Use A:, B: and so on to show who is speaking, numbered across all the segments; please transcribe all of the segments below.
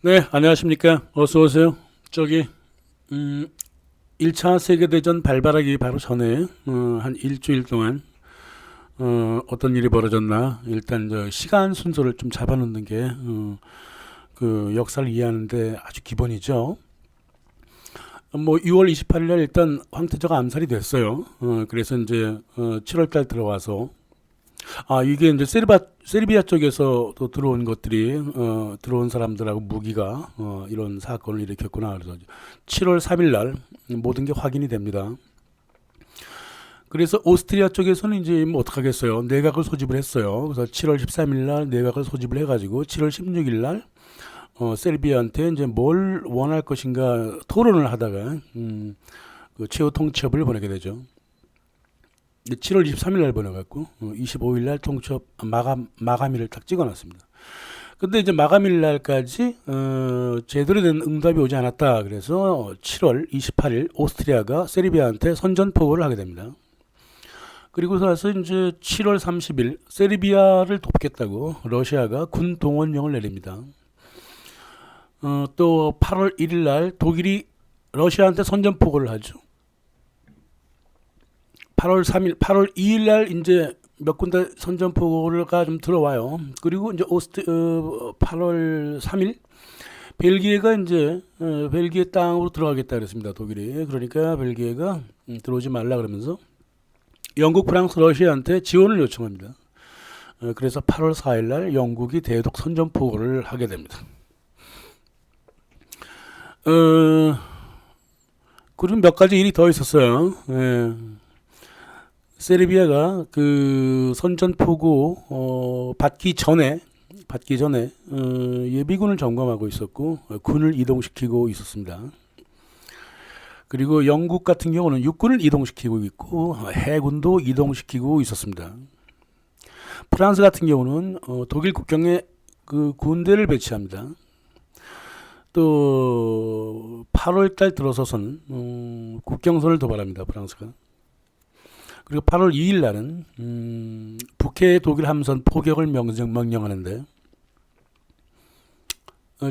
A: 네, 안녕하십니까. 어서 오세요. 저기, 1차 세계대전 발발하기 바로 전에, 한 일주일 동안, 어떤 일이 벌어졌나. 일단, 시간 순서를 좀 잡아놓는 게, 그 역사를 이해하는데 아주 기본이죠. 뭐, 6월 28일 날 일단 황태자가 암살이 됐어요. 그래서 이제, 7월 달 들어와서, 이게 이제 세르비아 쪽에서 또 들어온 것들이, 들어온 사람들하고 무기가, 이런 사건을 일으켰구나. 그래서 7월 3일 날 모든 게 확인이 됩니다. 그래서 오스트리아 쪽에서는 이제 뭐 어떡하겠어요. 내각을 소집을 했어요. 그래서 7월 13일 날 내각을 소집을 해가지고 7월 16일 날, 세르비아한테 이제 뭘 원할 것인가 토론을 하다가, 그 최후 통첩을 보내게 되죠. 7월 23일 날 보내갖고 25일 날 통첩 마감일을 딱 찍어놨습니다. 근데 이제 마감일 날까지 제대로 된 응답이 오지 않았다. 그래서 7월 28일 오스트리아가 세르비아한테 선전포고를 하게 됩니다. 그리고 나서 이제 7월 30일 세르비아를 돕겠다고 러시아가 군 동원령을 내립니다. 또 8월 1일 날 독일이 러시아한테 선전포고를 하죠. 8월 3일, 8월 2일 날 이제 몇 군데 선전포고가 좀 들어와요. 그리고 이제 8월 3일 벨기에가 이제 벨기에 땅으로 들어가겠다 그랬습니다. 독일이. 그러니까 벨기에가 들어오지 말라 그러면서 영국, 프랑스, 러시아한테 지원을 요청합니다. 그래서 8월 4일 날 영국이 대독 선전포고를 하게 됩니다. 그리고 몇 가지 일이 더 있었어요. 세르비아가 그 선전포고 받기 전에 예비군을 점검하고 있었고 군을 이동시키고 있었습니다. 그리고 영국 같은 경우는 육군을 이동시키고 있고 해군도 이동시키고 있었습니다. 프랑스 같은 경우는 독일 국경에 그 군대를 배치합니다. 또 8월 달 들어서서는 국경선을 도발합니다. 프랑스가. 그리고 8월 2일 날은 북해 독일 함선 포격을 명령하는데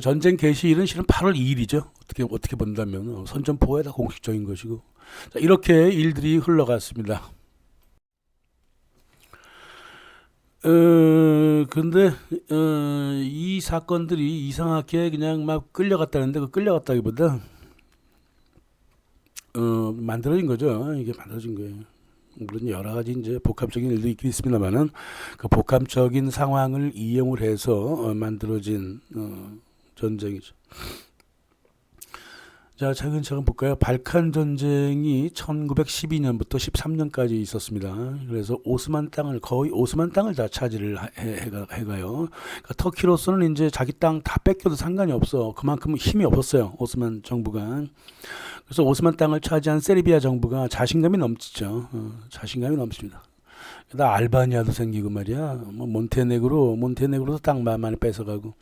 A: 전쟁 개시일은 실은 8월 2일이죠. 어떻게 본다면 선전포고가 공식적인 것이고 자, 이렇게 일들이 흘러갔습니다. 근데 이 사건들이 이상하게 그냥 막 끌려갔다는데 그 끌려갔다기보다 만들어진 거죠. 이게 만들어진 거예요. 물론 여러 가지 이제 복합적인 일도 있긴 있습니다만은 그 복합적인 상황을 이용을 해서 만들어진 전쟁이죠. 자, 차근차근 볼까요? 발칸 전쟁이 1912년부터 13년까지 있었습니다. 그래서 거의 오스만 땅을 다 차지를 해가요. 그러니까 터키로서는 이제 자기 땅 다 뺏겨도 상관이 없어. 그만큼 힘이 없었어요. 오스만 정부가. 그래서 오스만 땅을 차지한 세르비아 정부가 자신감이 넘치죠. 자신감이 넘칩니다. 나 알바니아도 생기고 말이야. 뭐 몬테네그로도 땅 많이 뺏어가고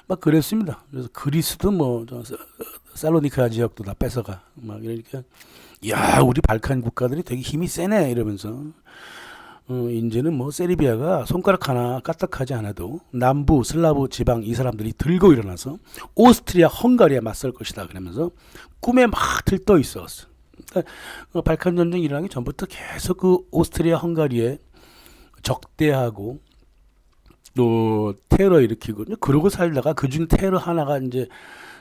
A: 막 그랬습니다. 그래서 그리스도 뭐 살로니카 지역도 다 뺏어가. 막 이러니까 야 우리 발칸 국가들이 되게 힘이 세네 이러면서 이제는 뭐 세르비아가 손가락 하나 까딱하지 않아도 남부 슬라브 지방 이 사람들이 들고 일어나서 오스트리아 헝가리에 맞설 것이다 그러면서 꿈에 막 들떠 있었어. 그러니까 발칸 전쟁 일어나기 전부터 계속 그 오스트리아 헝가리에 적대하고 또 테러 일으키고 그러고 살다가 그중 테러 하나가 이제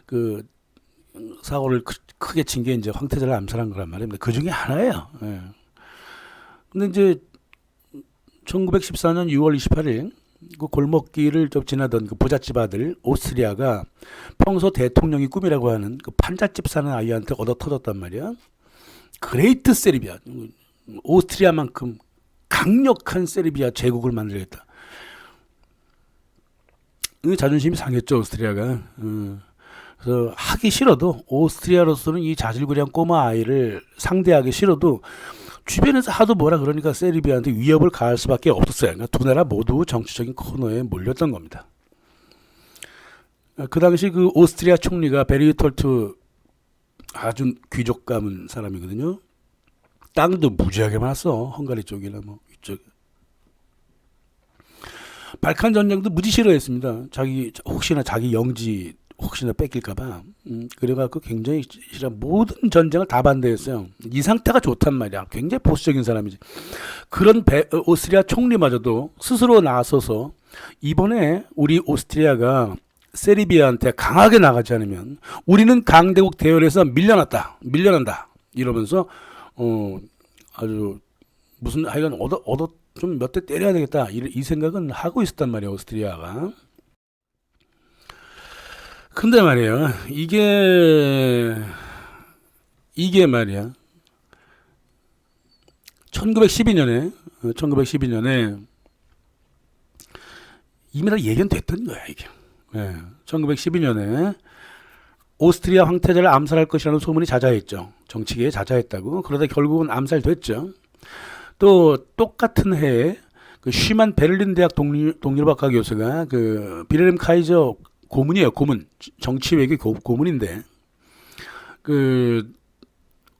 A: 그 사고를 크게 친 게 이제 황태자를 암살한 거란 말입니다. 그 중에 하나예요. 예. 근데 이제 1914년 6월 28일 그 골목길을 좀 지나던 그 부잣집 아들 오스트리아가 평소 대통령이 꿈이라고 하는 그 판잣집 사는 아이한테 얻어 터졌단 말이야. 그레이트 세르비아, 오스트리아만큼 강력한 세르비아 제국을 만들겠다. 자존심이 상했죠 오스트리아가. 그래서 하기 싫어도 오스트리아로서는 이 자질구레한 꼬마 아이를 상대하기 싫어도 주변에서 하도 뭐라 그러니까 세르비아한테 위협을 가할 수밖에 없었어요. 그러니까 두 나라 모두 정치적인 코너에 몰렸던 겁니다. 그 당시 그 오스트리아 총리가 베르토르트 아주 귀족 가문 사람이거든요. 땅도 무지하게 많았어. 헝가리 쪽이나 뭐 이쪽. 발칸 전쟁도 무지 싫어했습니다. 혹시나 자기 영지 혹시나 뺏길까봐. 그래갖고 굉장히 실은 모든 전쟁을 다 반대했어요. 이 상태가 좋단 말이야. 굉장히 보수적인 사람이지. 그런 오스트리아 총리마저도 스스로 나서서 이번에 우리 오스트리아가 세르비아한테 강하게 나가지 않으면 우리는 강대국 대열에서 밀려난다 이러면서 아주 무슨 하여간 얻어 좀 몇 대 때려야 되겠다 이 생각은 하고 있었단 말이에요, 오스트리아가. 근데 말이에요, 이게 말이야 1912년에 이미 다 예견됐던 거야 이게. 1912년에 오스트리아 황태자를 암살할 것이라는 소문이 자자했죠. 정치계에 자자했다고. 그러다 결국은 암살됐죠. 또 똑같은 해에 그 쉬만 베를린 대학 동일박사 교수가 그 빌헬름 카이저 고문이에요. 고문. 정치 외교 고문인데 그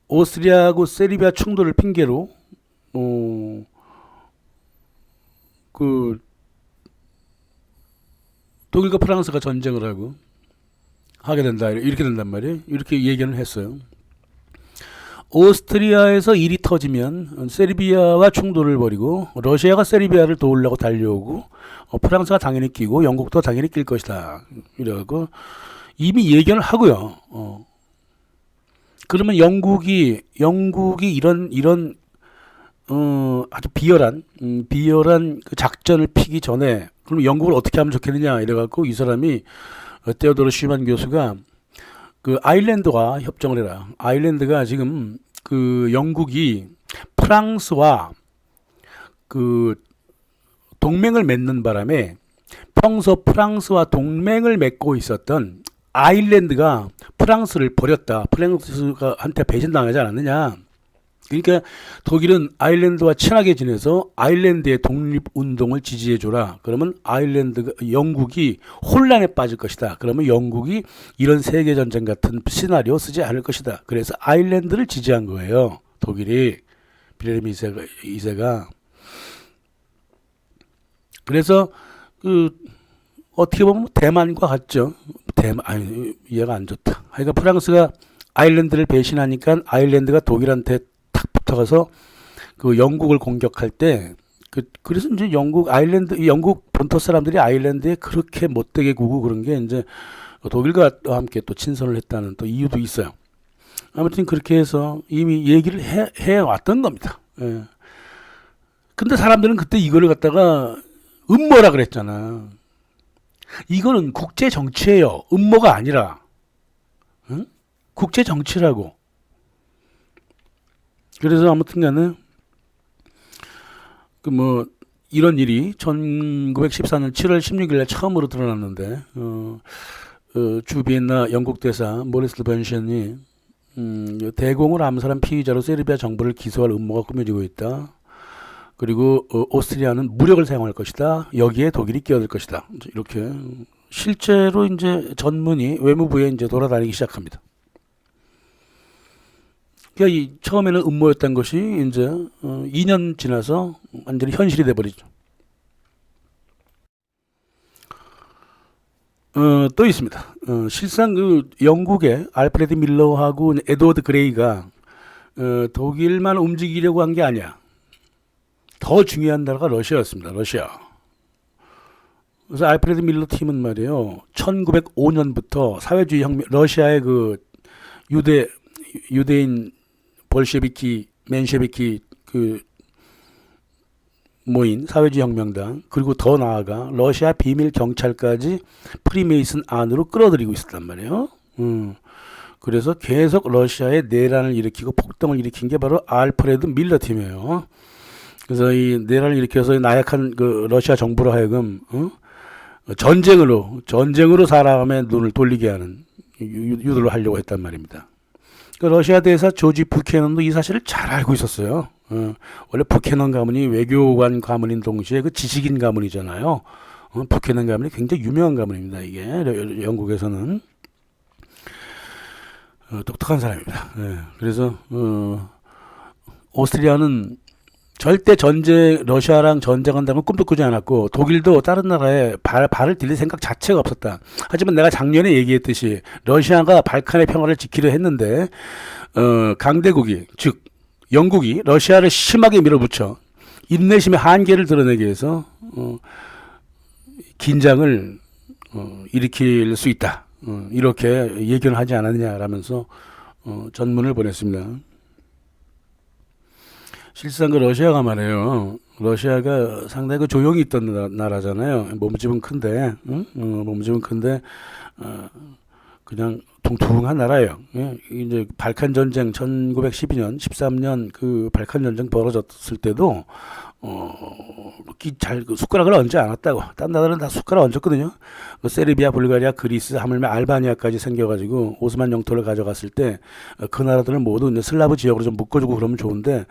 A: 오스트리아하고 세르비아 충돌을 핑계로 그 독일과 프랑스가 전쟁을 하게 된다 이렇게 된단 말이에요. 이렇게 얘기를 했어요. 오스트리아에서 일이 터지면 세르비아와 충돌을 벌이고 러시아가 세르비아를 도우려고 달려오고 프랑스가 당연히 끼고 영국도 당연히 낄 것이다. 이래갖고 이미 예견을 하고요. 그러면 영국이 이런 아주 비열한 그 작전을 피기 전에 그럼 영국을 어떻게 하면 좋겠느냐 이래갖고 이 사람이 테오도르 슈만 교수가 그 아일랜드와 협정을 해라. 아일랜드가 지금 그 영국이 프랑스와 그 동맹을 맺는 바람에 평소 프랑스와 동맹을 맺고 있었던 아일랜드가 프랑스를 버렸다. 프랑스가 한테 배신당하지 않았느냐. 그러니까 독일은 아일랜드와 친하게 지내서 아일랜드의 독립운동을 지지해줘라. 그러면 영국이 혼란에 빠질 것이다. 그러면 영국이 이런 세계전쟁 같은 시나리오 쓰지 않을 것이다. 그래서 아일랜드를 지지한 거예요. 독일이. 빌헬름 2세가. 그래서 어떻게 보면 대만과 같죠. 이해가 안 좋다. 그러니까 프랑스가 아일랜드를 배신하니까 아일랜드가 독일한테 탁 붙어가서 그 영국을 공격할 때 그래서 이제 영국 본토 사람들이 아일랜드에 그렇게 못되게 구고 그런 게 이제 독일과 함께 또 친선을 했다는 또 이유도 있어요. 아무튼 그렇게 해서 이미 얘기를 해 왔던 겁니다. 예. 근데 사람들은 그때 이거를 갖다가 음모라 그랬잖아. 이거는 국제 정치예요. 음모가 아니라. 응? 국제 정치라고. 그래서 아무튼간에 이런 일이 1914년 7월 16일에 처음으로 드러났는데 주 비엔나 영국 대사 모리스 르벤션이 대공을 암살한 피의자로 세르비아 정부를 기소할 음모가 꾸며지고 있다. 그리고 오스트리아는 무력을 사용할 것이다. 여기에 독일이 끼어들 것이다. 이렇게 실제로 이제 전문이 외무부에 이제 돌아다니기 시작합니다. 그러니까 처음에는 음모였던 것이 이제 2년 지나서 완전히 현실이 돼버리죠. 또 있습니다. 실상 그 영국의 알프레드 밀러하고 에드워드 그레이가 독일만 움직이려고 한 게 아니야. 더 중요한 나라가 러시아였습니다. 러시아. 그래서 알프레드 밀러 팀은 말이에요. 1905년부터 사회주의 혁명, 러시아의 그 유대인 볼셰비키, 맨셰비키 그 모인 사회주의 혁명당, 그리고 더 나아가 러시아 비밀 경찰까지 프리메이슨 안으로 끌어들이고 있었단 말이에요. 그래서 계속 러시아에 내란을 일으키고 폭동을 일으킨 게 바로 알프레드 밀러 팀이에요. 그래서 이 내란을 일으켜서 나약한 그 러시아 정부로 하여금 전쟁으로 사람의 눈을 돌리게 하는 유도를 하려고 했단 말입니다. 그 러시아 대사 조지 부캐넌도 이 사실을 잘 알고 있었어요. 원래 부캐넌 가문이 외교관 가문인 동시에 그 지식인 가문이잖아요. 부캐넌 가문이 굉장히 유명한 가문입니다. 이게 영국에서는 똑똑한 사람입니다. 그래서 오스트리아는 절대 러시아랑 전쟁한다면 꿈도 꾸지 않았고, 독일도 다른 나라에 발을 들릴 생각 자체가 없었다. 하지만 내가 작년에 얘기했듯이 러시아가 발칸의 평화를 지키려 했는데, 강대국이, 즉 영국이 러시아를 심하게 밀어붙여 인내심의 한계를 드러내기 위해서 긴장을 일으킬 수 있다. 이렇게 예견을 하지 않았냐라면서 전문을 보냈습니다. 실상 그 러시아가 말이에요. 러시아가 상당히 그 조용히 있던 나라잖아요. 몸집은 큰데, 응? 몸집은 큰데, 그냥 둥둥한 나라예요. 예? 이제 발칸 전쟁 1912년, 13년 그 발칸 전쟁 벌어졌을 때도 그 숟가락을 얹지 않았다고. 딴 나라는 다 숟가락 얹었거든요. 그 세르비아, 불가리아, 그리스, 하물며 알바니아까지 생겨가지고 오스만 영토를 가져갔을 때 그 나라들은 모두 이제 슬라브 지역으로 좀 묶어주고 그러면 좋은데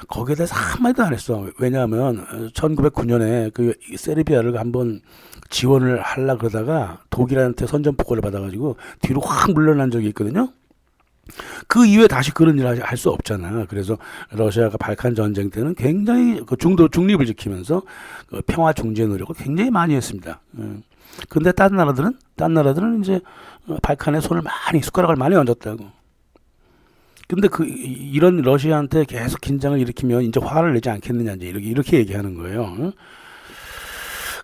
A: 거기에 대해서 한마디도 안 했어. 왜냐하면 1909년에 그 세르비아를 한번 지원을 하려 그러다가 독일한테 선전포고를 받아가지고 뒤로 확 물러난 적이 있거든요. 그 이후에 다시 그런 일을 할 수 없잖아. 그래서 러시아가 발칸 전쟁 때는 굉장히 그 중립을 지키면서 그 평화 중재 노력을 굉장히 많이 했습니다. 근데 다른 나라들은 이제 발칸에 숟가락을 많이 얹었다고. 근데 이런 러시아한테 계속 긴장을 일으키면 이제 화를 내지 않겠느냐, 이제 이렇게 얘기하는 거예요.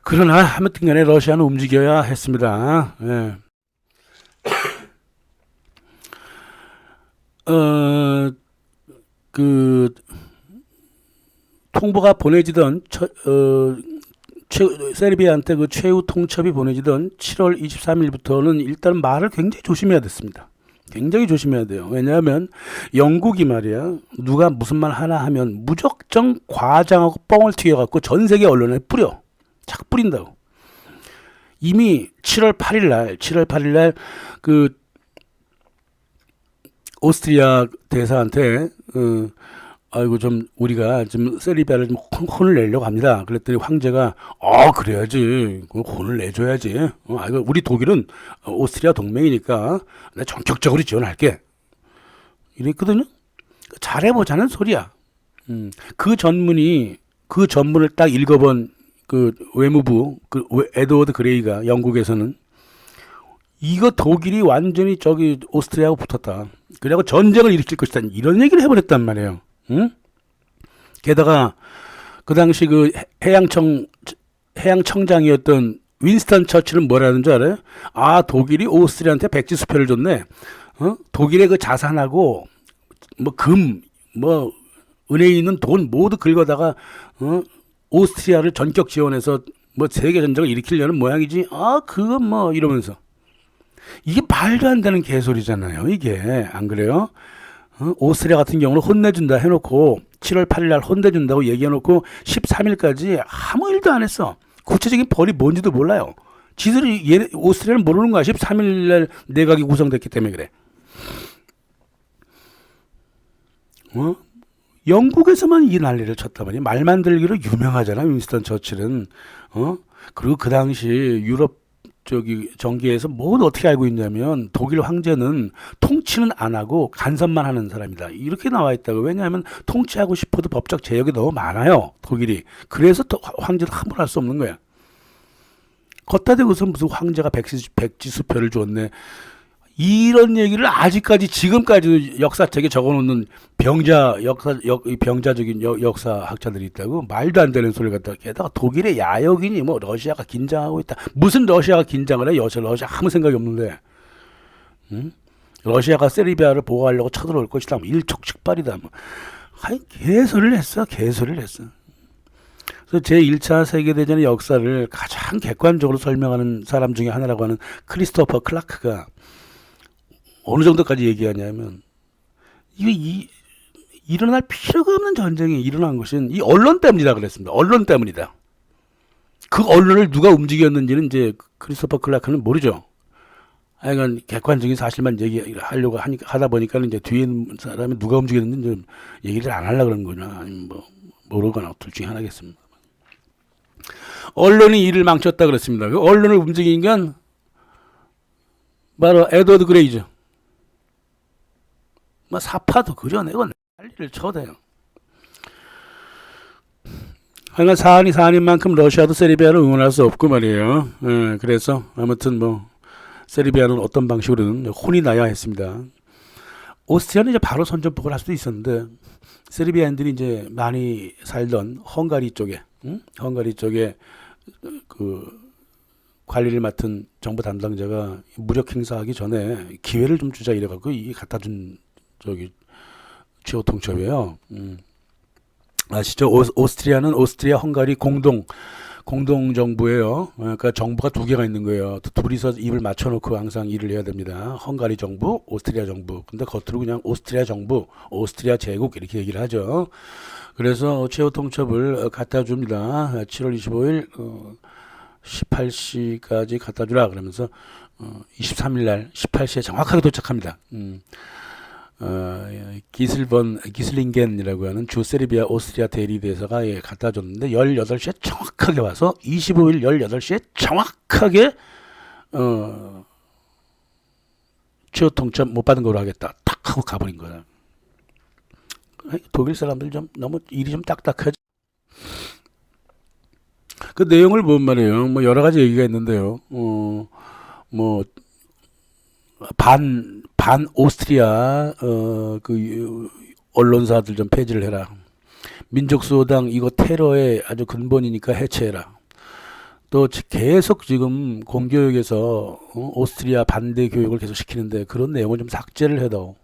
A: 그러나 아무튼간에 러시아는 움직여야 했습니다. 예. 그 통보가 보내지던 세르비아한테 그 최후 통첩이 보내지던 7월 23일부터는 일단 말을 굉장히 조심해야 됐습니다. 굉장히 조심해야 돼요. 왜냐하면 영국이 말이야, 누가 무슨 말 하나 하면 무작정 과장하고 뻥을 튀겨갖고 전 세계 언론에 착 뿌린다고. 이미 7월 8일 날 그 오스트리아 대사한테 아이고 좀 우리가 좀 세르비아를 좀 혼을 내려고 합니다. 그랬더니 황제가 그래야지. 혼을 내줘야지. 아이고 우리 독일은 오스트리아 동맹이니까 내가 전격적으로 지원할게. 이랬거든요. 잘해보자는 소리야. 그 전문을 딱 읽어본 그 외무부 그 에드워드 그레이가 영국에서는 이거 독일이 완전히 저기 오스트리아하고 붙었다. 그리고 전쟁을 일으킬 것이다. 이런 얘기를 해버렸단 말이에요. 응? 게다가 그 당시 그 해양청장이었던 윈스턴 처칠은 뭐라는 줄 알아요? 독일이 오스트리아한테 백지수표를 줬네. 독일의 그 자산하고 은행에 있는 돈 모두 긁어다가 오스트리아를 전격 지원해서 세계 전쟁을 일으키려는 모양이지. 그건 이러면서. 이게 말도 안 되는 개소리잖아요. 이게 안 그래요? 오스트리아 같은 경우는 혼내준다 해놓고 7월 8일 날 혼내준다고 얘기해놓고 13일까지 아무 일도 안 했어. 구체적인 벌이 뭔지도 몰라요. 지들이 오스트리아는 모르는 거야. 13일 날 내각이 구성됐기 때문에 그래. 영국에서만 이 난리를 쳤단 말이야. 말만 들기로 유명하잖아. 윈스턴 처칠은. 그리고 그 당시 유럽 정계에서 모두 어떻게 알고 있냐면 독일 황제는 통치는 안 하고 간섭만 하는 사람이다. 이렇게 나와 있다고. 왜냐하면 통치하고 싶어도 법적 제약이 너무 많아요. 독일이. 그래서 황제도 함부로 할 수 없는 거야. 걷다 대고서 무슨 황제가 백지수표를 줬네. 이런 얘기를 아직까지 지금까지도 역사책에 적어놓는 병자적인 역사학자들이 있다고. 말도 안 되는 소리 갖다가. 게다가 독일의 야욕이니 러시아가 긴장하고 있다. 무슨 러시아가 긴장을 해? 러시아 아무 생각이 없는데. 러시아가 세르비아를 보호하려고 쳐들어올 것이다. 일촉즉발이다. 개소리를 했어. 그래서 제1차 세계대전의 역사를 가장 객관적으로 설명하는 사람 중에 하나라고 하는 크리스토퍼 클라크가 어느 정도까지 얘기하냐면 일어날 필요가 없는 전쟁이 일어난 것은 이 언론 때문이다 그랬습니다. 언론 때문이다. 그 언론을 누가 움직였는지는 이제 크리스토퍼 클라크는 모르죠. 하여간 객관적인 사실만 얘기하려고 하다 보니까 이제 뒤에 있는 사람이 누가 움직였는지 좀 얘기를 안 하려고 그런 거나 아니면 모르거나 둘 중에 하나겠습니다. 언론이 일을 망쳤다 그랬습니다. 그 언론을 움직인 건 바로 에드워드 그레이죠. 사파도 그려내고 난리를 쳐대요. 하여간 사안이 사안인 만큼 러시아도 세르비아를 응원할 수 없고 말이에요. 그래서 아무튼 뭐 세르비아는 어떤 방식으로든 혼이 나야 했습니다. 오스트리아는 이제 바로 선전포고를 할 수도 있었는데 세르비아인들이 이제 많이 살던 헝가리 쪽에, 헝가리 쪽에 그 관리를 맡은 정부 담당자가 무력 행사하기 전에 기회를 좀 주자 이래갖고 이게 갖다 준 저기 최후 통첩이에요. 아시죠? 오스트리아는 오스트리아 헝가리 공동 정부예요. 그러니까 정부가 두 개가 있는 거예요. 둘이서 입을 맞춰놓고 항상 일을 해야 됩니다. 헝가리 정부, 오스트리아 정부. 근데 겉으로 그냥 오스트리아 정부, 오스트리아 제국 이렇게 얘기를 하죠. 그래서 최후 통첩을 갖다 줍니다. 7월 25일 18시까지 갖다 주라 그러면서 23일 날 18시에 정확하게 도착합니다. 기슬링겐이라고 하는 주 세르비아 오스트리아 대리대사가 갖다 줬는데 18시에 정확하게 와서 25일 18시에 정확하게 최후 통첩 못 받은 걸로 하겠다 탁 하고 가버린 거야. 독일 사람들 좀 너무 일이 좀 딱딱하지. 그 내용을 보면 말이에요. 뭐 여러 가지 얘기가 있는데요. 뭐 반 오스트리아 그 언론사들 좀 폐지를 해라. 민족수호당 이거 테러의 아주 근본이니까 해체해라. 또 계속 지금 공교육에서 오스트리아 반대 교육을 계속 시키는데 그런 내용을 좀 삭제를 해도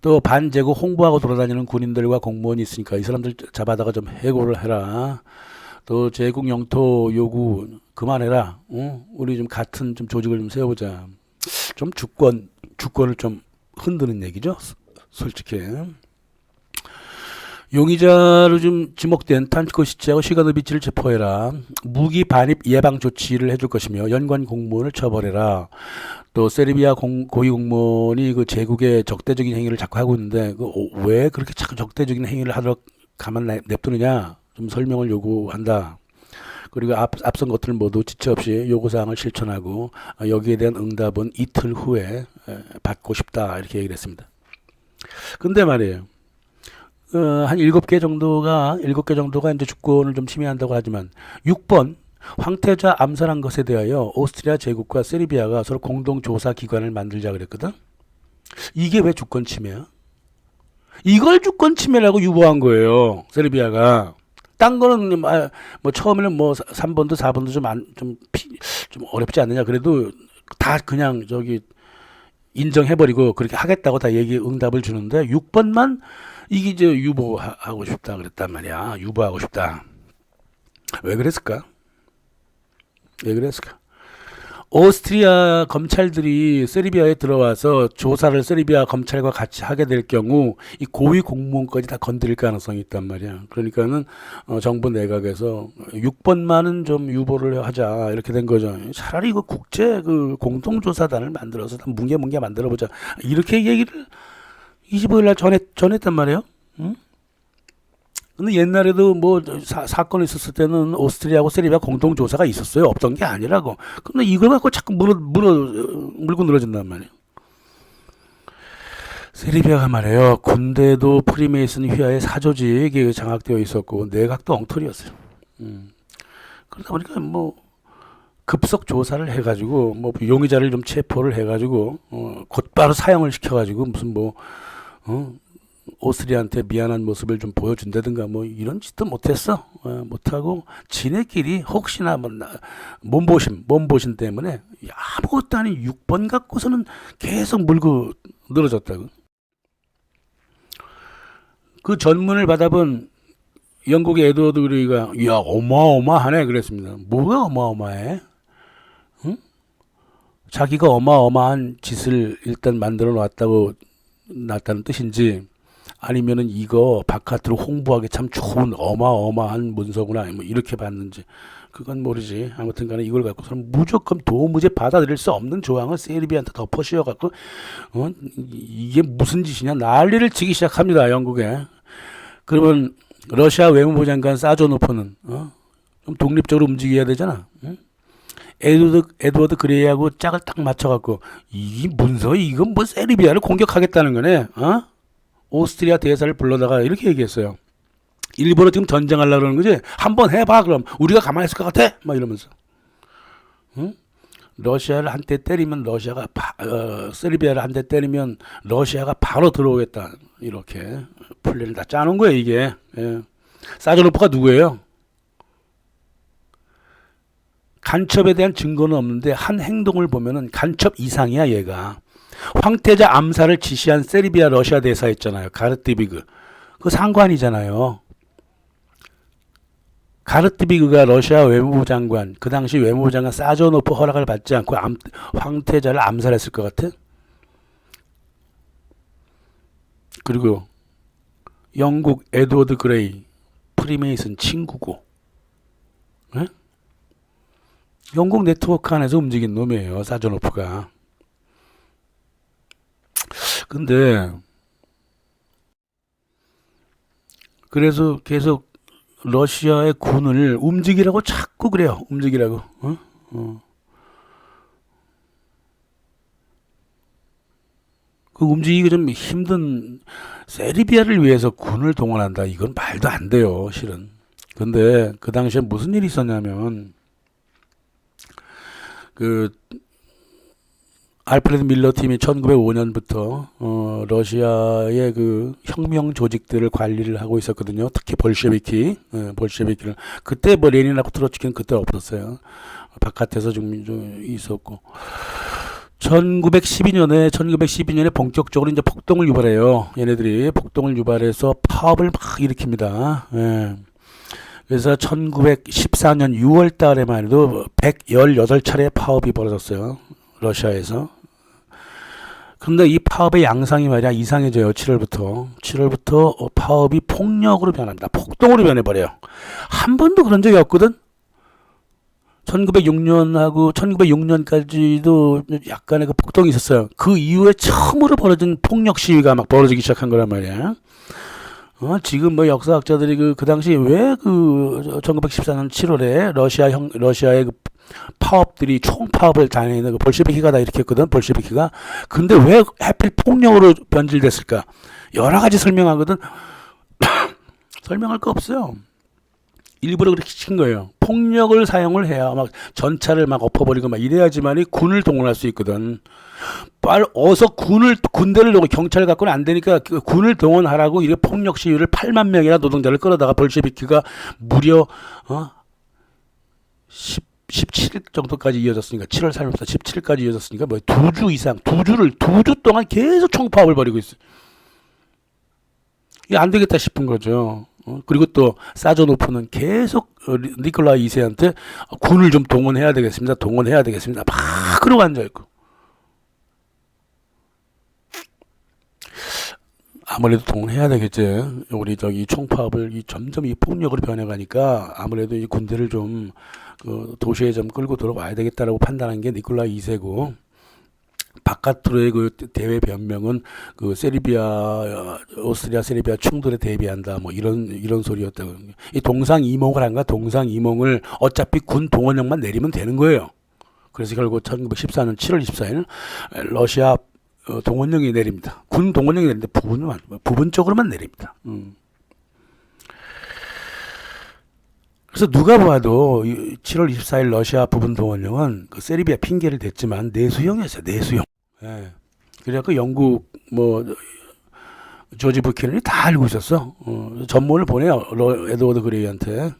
A: 또 반제국 홍보하고 돌아다니는 군인들과 공무원이 있으니까 이 사람들 잡아다가 좀 해고를 해라. 또 제국 영토 요구 그만해라. 우리 좀 같은 좀 조직을 좀 세워보자. 좀 주권을 좀 흔드는 얘기죠. 솔직히. 용의자로 좀 지목된 탄코시치하고 시가노비치를 체포해라. 무기 반입 예방 조치를 해줄 것이며 연관 공무원을 처벌해라. 또 세르비아 고위 공무원이 그 제국의 적대적인 행위를 자꾸 하고 있는데 왜 그렇게 자꾸 적대적인 행위를 하러 가만 냅두느냐 좀 설명을 요구한다. 그리고 앞선 것들 모두 지체 없이 요구사항을 실천하고 여기에 대한 응답은 이틀 후에 받고 싶다 이렇게 얘기를 했습니다. 근데 말이에요. 한 7개 정도가 이제 주권을 좀 침해한다고 하지만 6번 황태자 암살한 것에 대하여 오스트리아 제국과 세르비아가 서로 공동 조사 기관을 만들자 그랬거든. 이게 왜 주권 침해야? 이걸 주권 침해라고 유보한 거예요. 세르비아가. 딴 거는 뭐 처음에는 뭐 3번도 4번도 좀 어렵지 않느냐. 그래도 다 그냥 저기 인정해버리고 그렇게 하겠다고 다 응답을 주는데 6번만 이게 이제 유보하고 싶다 그랬단 말이야. 유보하고 싶다. 왜 그랬을까? 오스트리아 검찰들이 세르비아에 들어와서 조사를 세르비아 검찰과 같이 하게 될 경우 이 고위 공무원까지 다 건드릴 가능성이 있단 말이야. 그러니까는 정부 내각에서 6번만은 좀 유보를 하자 이렇게 된 거죠. 차라리 이거 국제 그 공동조사단을 만들어서 뭉개 만들어보자 이렇게 얘기를 25일 날 전했단 말이에요. 응? 근데 옛날에도 뭐 사건이 있었을 때는 오스트리아하고 세르비아 공동조사가 있었어요. 없던 게 아니라고. 근데 이걸 갖고 자꾸 물고 늘어진단 말이에요. 세르비아가 말이에요. 군대도 프리메이슨 휘하의 사조직이 장악되어 있었고 내각도 엉터리였어요. 그러다 보니까 뭐 급속 조사를 해가지고 뭐 용의자를 좀 체포를 해가지고 곧바로 사형을 시켜가지고 무슨 오스트리아한테 미안한 모습을 좀 보여준다든가 뭐 이런 짓도 못했어. 못하고 지네끼리 혹시나 뭐 몸보신 때문에 아무것도 아닌 6번 갖고서는 계속 물고 늘어졌다고. 그 전문을 받아본 영국의 에드워드 그레이가 야 어마어마하네 그랬습니다. 뭐가 어마어마해? 응? 자기가 어마어마한 짓을 일단 만들어 놨다는 뜻인지 아니면은 이거 바깥으로 홍보하기 참 좋은 어마어마한 문서구나 뭐 이렇게 봤는지 그건 모르지. 아무튼 간에 이걸 갖고서는 무조건 도무지 받아들일 수 없는 조항을 세르비아한테 덮어 씌워갖고 이게 무슨 짓이냐 난리를 치기 시작합니다. 영국에. 그러면 러시아 외무부 장관 사조노프는 좀 독립적으로 움직여야 되잖아. 응? 에드워드 그레이하고 짝을 딱 맞춰갖고 이 문서 이건 뭐 세르비아를 공격하겠다는 거네. 오스트리아 대사를 불러다가 이렇게 얘기했어요. 일본은 지금 전쟁하려고 그러는 거지. 한번 해봐 그럼 우리가 가만히 있을 것 같아? 막 이러면서. 응? 러시아를 한대 때리면 러시아가 세르비아를 한대 때리면 러시아가 바로 들어오겠다. 이렇게 플랜을 다 짜놓은 거예요 이게. 예. 사자노프가 누구예요? 간첩에 대한 증거는 없는데 한 행동을 보면은 간첩 이상이야 얘가. 황태자 암살을 지시한 세르비아 러시아 대사 있잖아요. 가르티비그. 그 상관이잖아요. 가르티비그가 러시아 외무부 장관, 그 당시 외무부 장관 사자노프 허락을 받지 않고 황태자를 암살했을 것 같아? 그리고 영국 에드워드 그레이, 프리메이슨 친구고, 에? 영국 네트워크 안에서 움직인 놈이에요, 사자노프가. 근데 그래서 계속 러시아의 군을 움직이라고 자꾸 그래요. 움직이라고. 어? 그 움직이기 좀 힘든 세르비아를 위해서 군을 동원한다. 이건 말도 안 돼요, 실은. 근데 그 당시에 무슨 일이 있었냐면 그 알프레드 밀러 팀이 1905년부터 러시아의 그 혁명 조직들을 관리를 하고 있었거든요. 특히 볼셰비키, 볼셰비키를 그때 뭐 레닌하고 트로츠키는 그때 없었어요. 바깥에서 좀 있었고 1912년에 본격적으로 이제 폭동을 유발해요. 얘네들이 폭동을 유발해서 파업을 막 일으킵니다. 예. 그래서 1914년 6월 달에만 해도 118차례 파업이 벌어졌어요. 러시아에서. 근데 이 파업의 양상이 말이야 이상해져요. 7월부터 파업이 폭력으로 변합니다. 폭동으로 변해버려요. 한 번도 그런 적이 없거든. 1906년하고 1906년까지도 약간의 그 폭동이 있었어요. 그 이후에 처음으로 벌어진 폭력 시위가 막 벌어지기 시작한 거란 말이야. 지금 뭐 역사학자들이 그 당시 왜 그 1914년 7월에 러시아의 그 파업들이 총파업을 다니는 그 볼셰비키가 다 일으켰거든. 볼셰비키가. 근데 왜 하필 폭력으로 변질됐을까? 여러 가지 설명하거든. 설명할 거 없어요. 일부러 그렇게 시킨 거예요. 폭력을 사용을 해야 막 전차를 막 엎어버리고 막 이래야지만이 군을 동원할 수 있거든. 어서 군대를 동원, 경찰을 갖고는 안 되니까 그 군을 동원하라고 이게 폭력 시위를 8만 명이나 노동자를 끌어다가 볼셰비키가 무려 17일 정도까지 이어졌으니까 7월 3일부터 17일까지 이어졌으니까 뭐 2주 동안 계속 총파업을 벌이고 있어요. 이게 안 되겠다 싶은 거죠. 그리고 또 사자노프는 계속 니콜라이 2세한테 군을 좀 동원해야 되겠습니다. 막 그러고 앉아있고. 아무래도 동원해야 되겠지. 우리 총파업을 점점 이 폭력으로 변해가니까 아무래도 이 군대를 좀 도시에 좀 끌고 들어와야 되겠다라고 판단한 게 니콜라이 2세고 바깥으로의 그 대외 변명은 그 오스트리아 세르비아 충돌에 대비한다 뭐 이런 소리였다고. 이 동상이몽을 한가 동상이몽을 어차피 군 동원령만 내리면 되는 거예요. 그래서 결국 1914년 7월 24일 러시아 동원령이 내립니다. 군 동원령이 내리는데 부분적으로만 내립니다. 그래서 누가 봐도 7월 24일 러시아 부분 동원령은 그 세르비아 핑계를 댔지만 내수형이었어요. 내수형. 예. 그래갖고 영국 조지 부캐넌이 다 알고 있었어. 전문을 보내요. 에드워드 그레이한테.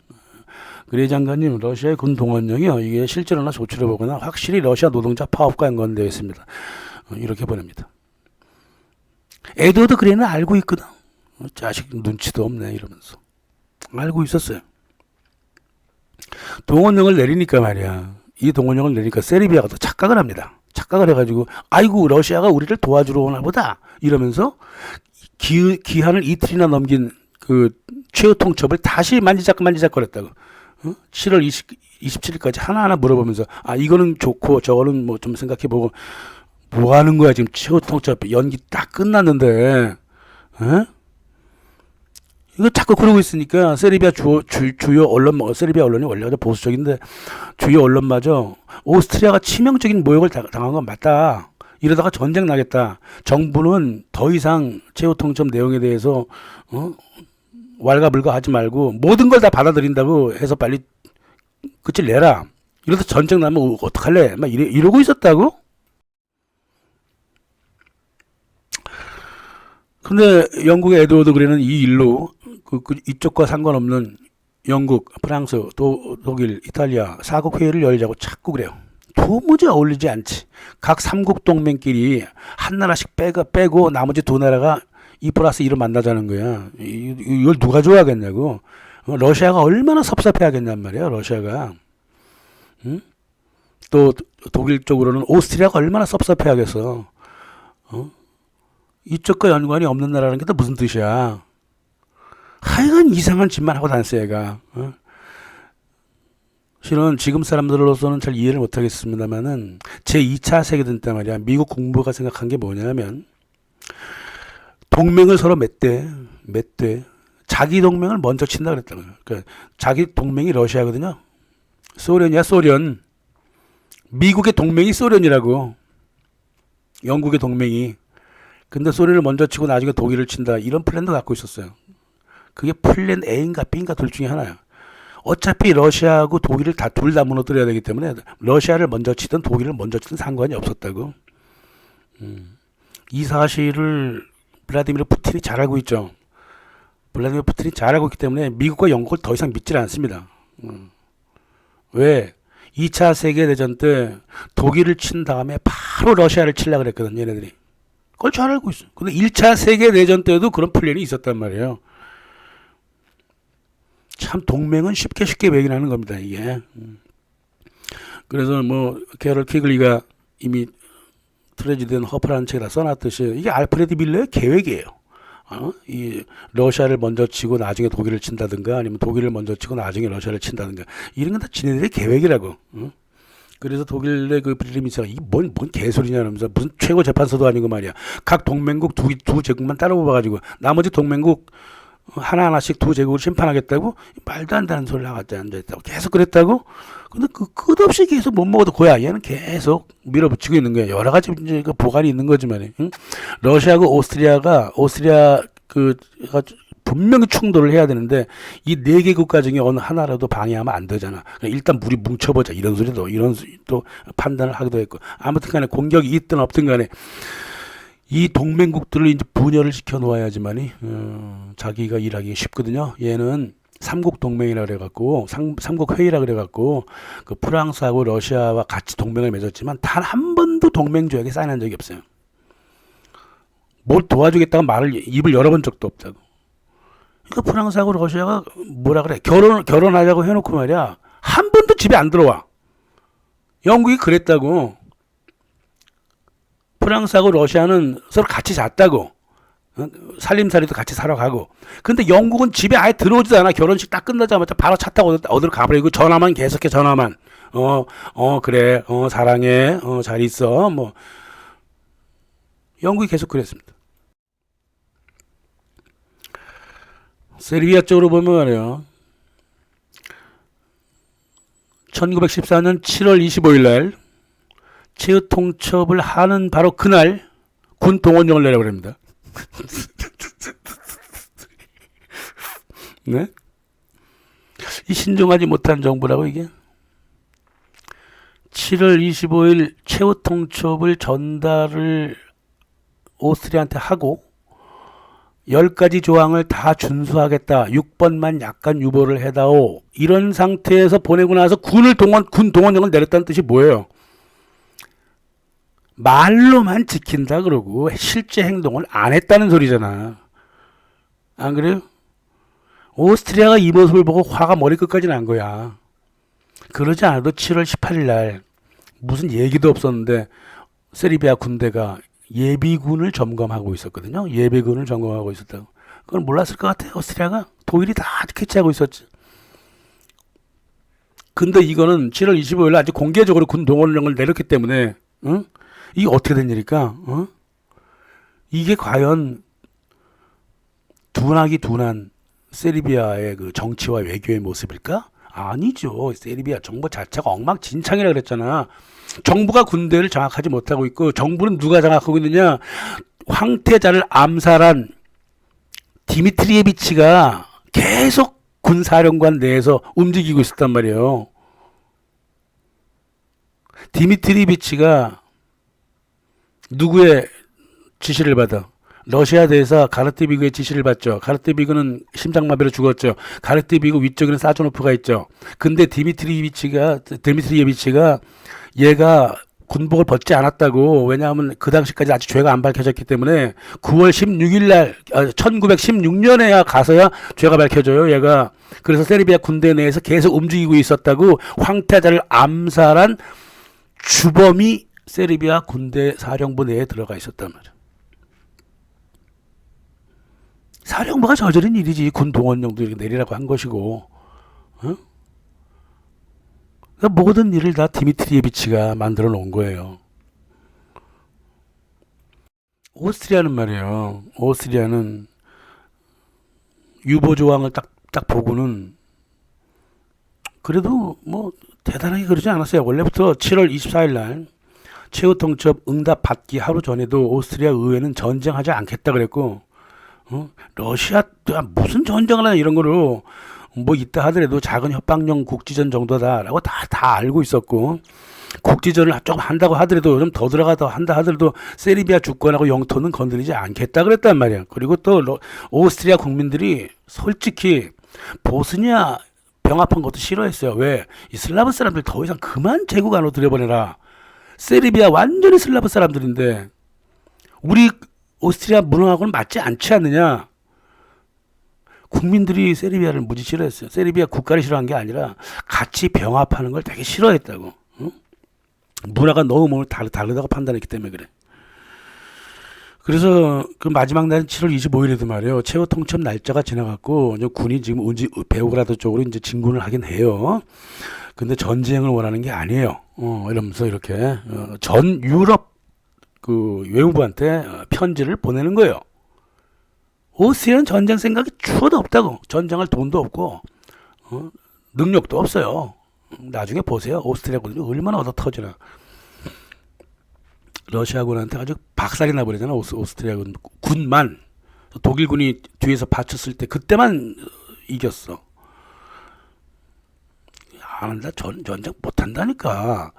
A: 그레이 장관님, 러시아의 군 동원령이요. 이게 실제로나 조치를 보거나 확실히 러시아 노동자 파업과 연관되어 있습니다. 이렇게 보냅니다. 에드워드 그레이는 알고 있거든. 자식 눈치도 없네 이러면서. 알고 있었어요. 동원령을 내리니까 말이야. 이 동원령을 내리니까 세르비아가 또 착각을 합니다. 착각을 해가지고 아이고 러시아가 우리를 도와주러 오나 보다 이러면서 기한을 이틀이나 넘긴 그 최후 통첩을 다시 만지작거렸다고. 7월 27일까지 하나하나 물어보면서 이거는 좋고 저거는 뭐 좀 생각해보고 뭐 하는 거야 지금 최후 통첩 연기 딱 끝났는데 이거 자꾸 그러고 있으니까 세르비아 주요 언론, 세르비아 언론이 원래 아주 보수적인데 주요 언론마저 오스트리아가 치명적인 모욕을 당한 건 맞다. 이러다가 전쟁 나겠다. 정부는 더 이상 최후 통첩 내용에 대해서 왈가불가 하지 말고 모든 걸 다 받아들인다고 해서 빨리 끝을 내라. 이러다 전쟁 나면 어떡할래? 막 이러고 있었다고? 근데 영국의 에드워드 그레는 이 일로 이쪽과 상관없는 영국, 프랑스, 독일, 이탈리아 4국 회의를 열자고 자꾸 그래요. 도무지 어울리지 않지. 각 3국 동맹끼리 한 나라씩 빼고 나머지 두 나라가 2+1을 만나자는 거야. 이걸 누가 좋아하겠냐고. 러시아가 얼마나 섭섭해하겠냔 말이야. 러시아가. 응? 또 독일 쪽으로는 오스트리아가 얼마나 섭섭해하겠어. 이쪽과 연관이 없는 나라는 게 또 무슨 뜻이야. 하여간 이상한 짓만 하고 다녔어 얘가. 실은 지금 사람들로서는 잘 이해를 못하겠습니다만은 제2차 세계대전 때 말이야 미국 국무부가 생각한 게 뭐냐면 동맹을 서로 맺대. 자기 동맹을 먼저 친다 그랬다고요. 그러니까 자기 동맹이 러시아거든요. 소련이야 소련. 미국의 동맹이 소련이라고. 영국의 동맹이. 근데 소련을 먼저 치고 나중에 독일을 친다. 이런 플랜도 갖고 있었어요. 그게 플랜 A인가 B인가 둘 중에 하나야. 어차피 러시아하고 독일을 둘 다 무너뜨려야 되기 때문에 러시아를 먼저 치든 독일을 먼저 치든 상관이 없었다고. 이 사실을 블라디미르 푸틴이 잘 알고 있죠. 블라디미르 푸틴이 잘 알고 있기 때문에 미국과 영국을 더 이상 믿질 않습니다. 왜? 2차 세계대전 때 독일을 친 다음에 바로 러시아를 치려고 그랬거든 얘네들이. 그걸 잘 알고 있어. 근데 1차 세계대전 때도 그런 플랜이 있었단 말이에요. 참 동맹은 쉽게 매긴하는 겁니다 이게. 그래서 뭐 캐럴 키글리가 이미 트레지든 허프라는 책에다 써놨듯이 이게 알프레드 밀러의 계획이에요. 이 러시아를 먼저 치고 나중에 독일을 친다든가 아니면 독일을 먼저 치고 나중에 러시아를 친다든가 이런 건 다 지네들의 계획이라고. 그래서 독일의 그 브리미스가 이게 뭔 개소리냐 하면서 무슨 최고 재판소도 아니고 말이야. 각 동맹국 두 제국만 따로 뽑아가지고 나머지 동맹국 하나하나씩 두 제국을 심판하겠다고 말도 안 되는 소리를 하고 앉아있다고 계속 그랬다고. 근데 그 끝없이 계속 못 먹어도 고야 얘는 계속 밀어붙이고 있는 거야. 여러 가지 이제 그 보관이 있는 거지만, 응? 러시아하고 오스트리아 분명히 충돌을 해야 되는데 이 네 개 국가 중에 어느 하나라도 방해하면 안 되잖아. 그러니까 일단 우리 뭉쳐보자 이런 소리도 이런 또 판단을 하기도 했고 아무튼간에 공격이 있든 없든간에. 이 동맹국들을 이제 분열을 시켜 놓아야지만이 자기가 일하기 쉽거든요. 얘는 삼국 동맹이라 그래갖고 삼국 회의라 그래갖고 그 프랑스하고 러시아와 같이 동맹을 맺었지만 단 한 번도 동맹 조약에 사인한 적이 없어요. 뭘 도와주겠다고 입을 열어본 적도 없다고. 그러니까 프랑스하고 러시아가 뭐라 그래 결혼하자고 해놓고 말이야 한 번도 집에 안 들어와. 영국이 그랬다고. 프랑스하고 러시아는 서로 같이 잤다고. 살림살이도 같이 살아 가고. 근데 영국은 집에 아예 들어오지도 않아. 결혼식 딱 끝나자마자 바로 차 타고 어디로 가버리고 전화만 계속해 전화만. 그래. 사랑해. 잘 있어. 뭐. 영국이 계속 그랬습니다. 세르비아 쪽으로 보면 말이에요. 1914년 7월 25일 날 최후 통첩을 하는 바로 그날 군 동원령을 내라고 합니다. 네? 이 신중하지 못한 정부라고 이게. 7월 25일 최후 통첩을 전달을 오스트리아한테 하고 10가지 조항을 다 준수하겠다. 6번만 약간 유보를 해다오. 이런 상태에서 보내고 나서 군 동원령을 내렸다는 뜻이 뭐예요? 말로만 지킨다 그러고 실제 행동을 안 했다는 소리잖아. 안 그래요? 오스트리아가 이 모습을 보고 화가 머리끝까지 난 거야. 그러지 않아도 7월 18일 날 무슨 얘기도 없었는데 세르비아 군대가 예비군을 점검하고 있었거든요. 예비군을 점검하고 있었다고. 그걸 몰랐을 것 같아요. 오스트리아가. 독일이 다 캐치하고 있었지. 근데 이거는 7월 25일 날 아주 공개적으로 군 동원령을 내렸기 때문에 응? 이게 어떻게 된 일일까? 이게 과연 둔한 세르비아의 그 정치와 외교의 모습일까? 아니죠. 세르비아 정부 자체가 엉망진창이라 그랬잖아. 정부가 군대를 장악하지 못하고 있고 정부는 누가 장악하고 있느냐? 황태자를 암살한 디미트리에비치가 계속 군사령관 내에서 움직이고 있었단 말이에요. 디미트리비치가 누구의 지시를 받아? 러시아 대사 가르트비그의 지시를 받죠. 가르트비그는 심장마비로 죽었죠. 가르트비그 위쪽에는 사조노프가 있죠. 근데 디미트리예비치가 얘가 군복을 벗지 않았다고. 왜냐하면 그 당시까지 아직 죄가 안 밝혀졌기 때문에 9월 16일 날 1916년에야 가서야 죄가 밝혀져요. 얘가. 그래서 세르비아 군대 내에서 계속 움직이고 있었다고. 황태자를 암살한 주범이 세르비아 군대 사령부 내에 들어가 있었단 말이야. 사령부가 저지른 일이지. 군 동원령도 이렇게 내리라고 한 것이고. 어? 그러니까 모든 일을 다 디미트리예비치가 만들어 놓은 거예요. 오스트리아는 말이에요. 오스트리아는 유보 조항을 딱 보고는 그래도 뭐 대단하게 그러지 않았어요. 원래부터 7월 24일 날 최후 통첩 응답 받기 하루 전에도 오스트리아 의회는 전쟁하지 않겠다 그랬고, 러시아 무슨 전쟁을 하냐 이런 거로 뭐 있다 하더라도 작은 협박용 국지전 정도다라고 다 알고 있었고, 국지전을 좀 한다고 하더라도 좀 더 들어가다 한다 하더라도 세르비아 주권하고 영토는 건드리지 않겠다 그랬단 말이야. 그리고 또 오스트리아 국민들이 솔직히 보스니아 병합한 것도 싫어했어요. 왜? 이 슬라브 사람들 더 이상 그만 제국 안으로 들여보내라. 세르비아 완전히 슬라브 사람들인데 우리 오스트리아 문화하고는 맞지 않지 않느냐. 국민들이 세르비아를 무지 싫어했어요. 세르비아 국가를 싫어한 게 아니라 같이 병합하는 걸 되게 싫어했다고. 응? 문화가 너무 다르다고 판단했기 때문에 그래. 그래서 그 마지막 날은 7월 25일에도 말이에요. 최후 통첩 날짜가 지나갔고 이제 군이 지금 베오그라드 쪽으로 이제 진군을 하긴 해요. 근데 전쟁을 원하는 게 아니에요. 이러면서 이렇게 전 유럽 그 외무부한테 편지를 보내는 거예요. 오스트리아는 전쟁 생각이 추워도 없다고. 전쟁할 돈도 없고 능력도 없어요. 나중에 보세요. 오스트리아 군들이 얼마나 얻어 터지나. 러시아군한테 아주 박살이 나버리잖아. 오스트리아 군만. 독일군이 뒤에서 받쳤을 때 그때만 이겼어. 안 한다. 전쟁 못한다니까.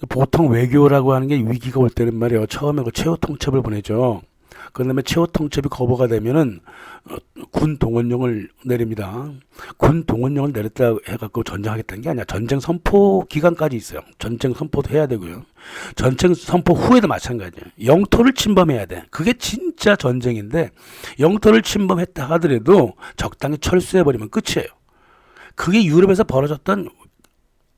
A: 보통 외교라고 하는 게 위기가 올 때는 말이에요. 처음에 그 최후 통첩을 보내죠. 그 다음에 최후 통첩이 거부가 되면은 군 동원령을 내립니다. 군 동원령을 내렸다 해갖고 전쟁하겠다는 게 아니야. 전쟁 선포 기간까지 있어요. 전쟁 선포도 해야 되고요. 전쟁 선포 후에도 마찬가지예요. 영토를 침범해야 돼. 그게 진짜 전쟁인데 영토를 침범했다 하더라도 적당히 철수해버리면 끝이에요. 그게 유럽에서 벌어졌던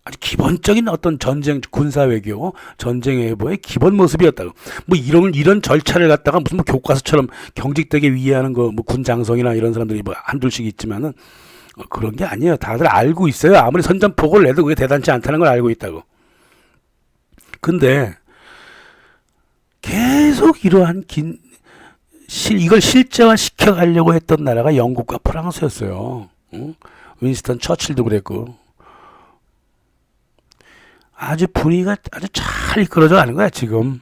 A: 아주 기본적인 어떤 전쟁 군사 외교, 전쟁 외교의 기본 모습이었다고. 뭐 이런 절차를 갖다가 무슨 뭐 교과서처럼 경직되게 위의하는 거 뭐 군 장성이나 이런 사람들이 뭐 한둘씩 있지만은 그런 게 아니에요. 다들 알고 있어요. 아무리 선전포고를 내도 그게 대단치 않다는 걸 알고 있다고. 근데 계속 이러한 이걸 실제화 시켜가려고 했던 나라가 영국과 프랑스였어요. 윈스턴 처칠도 그랬고. 아주 분위기가 아주 잘 이끌어져 가는 거야 지금.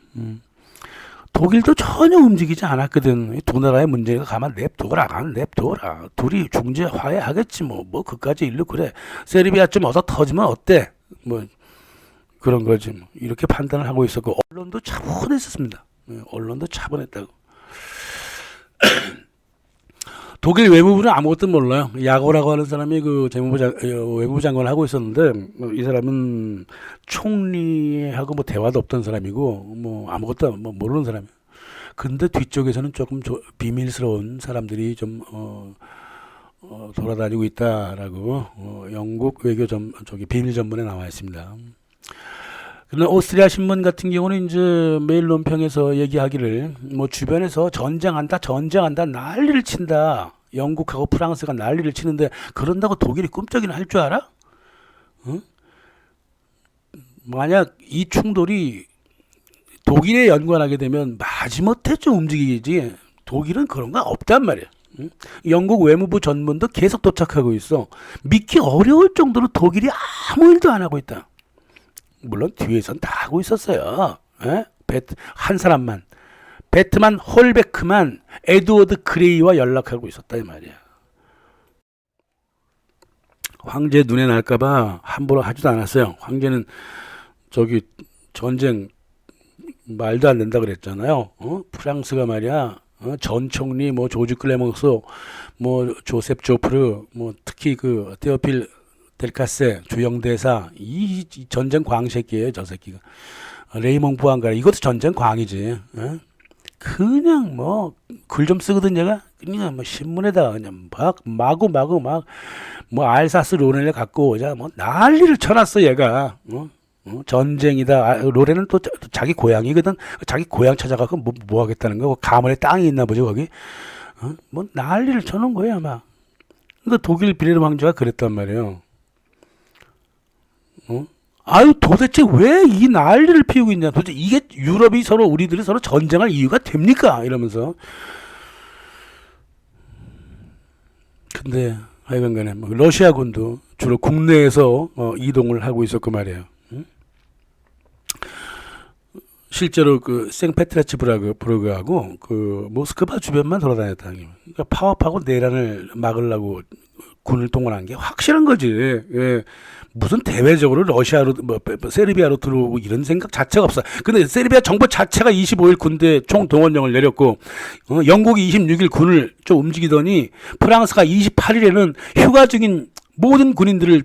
A: 독일도 전혀 움직이지 않았거든. 두 나라의 문제가 가만 냅둬라. 둘이 중재 화해하겠지 뭐 그까지 일로 그래. 세르비아 좀 얻어 터지면 어때? 뭐 그런 거지. 뭐. 이렇게 판단을 하고 있었고 언론도 차분했었습니다. 언론도 차분했다고. 독일 외무부는 아무것도 몰라요. 야고라고 하는 사람이 그 외무부 장관을 하고 있었는데 이 사람은 총리하고 뭐 대화도 없던 사람이고 뭐 아무것도 뭐 모르는 사람이에요. 근데 뒤쪽에서는 조금 비밀스러운 사람들이 좀 돌아다니고 있다라고 영국 외교 비밀 전문에 나와 있습니다. 근데 오스트리아 신문 같은 경우는 이제 매일 논평에서 얘기하기를 뭐 주변에서 전쟁한다 난리를 친다. 영국하고 프랑스가 난리를 치는데 그런다고 독일이 끔찍이나 할 줄 알아? 응? 만약 이 충돌이 독일에 연관하게 되면 마지못해 좀 움직이지. 독일은 그런 거 없단 말이야. 응? 영국 외무부 전문도 계속 도착하고 있어. 믿기 어려울 정도로 독일이 아무 일도 안 하고 있다. 물론 뒤에선 다 하고 있었어요. 한 사람만 베트만 홀베크만 에드워드 그레이와 연락하고 있었다 이 말이야. 황제 눈에 날까봐 함부로 하지도 않았어요. 황제는 저기 전쟁 말도 안 된다 그랬잖아요. 프랑스가 말이야. 전 총리 뭐 조지 클레몽소 뭐 조셉 조프르 뭐 특히 그 테오필 델카세 주영대사 이 전쟁 광새끼예요. 저 새끼가. 레이몽 부안가 이것도 전쟁 광이지. 그냥 뭐 글 좀 쓰거든 얘가. 그냥 뭐 신문에다 그냥 막 마구 막 뭐 알사스 로렌을 갖고 오자 뭐 난리를 쳐놨어 얘가. 전쟁이다. 로렌은 또 자기 고향이거든. 자기 고향 찾아가고 뭐 하겠다는 거. 가문에 땅이 있나 보죠 거기. 뭐 난리를 쳐놓은 거야 아마. 그러니까 독일 빌헬름 황제가 그랬단 말이에요. 아유 도대체 왜 이 난리를 피우고 있냐. 도대체 이게 유럽이 서로 우리들이 서로 전쟁할 이유가 됩니까? 이러면서. 근데 하여간간에 뭐 러시아군도 주로 국내에서 이동을 하고 있었고 말이에요. 실제로 그 생페트라츠부르크하고 그 모스크바 주변만 돌아다녔다. 그러니까 파업하고 내란을 막으려고 군을 동원한 게 확실한 거지. 예. 무슨 대외적으로 러시아로 뭐 세르비아로 들어오고 이런 생각 자체가 없어. 근데 세르비아 정부 자체가 25일 군대 총동원령을 내렸고 영국이 26일 군을 좀 움직이더니 프랑스가 28일에는 휴가 중인 모든 군인들을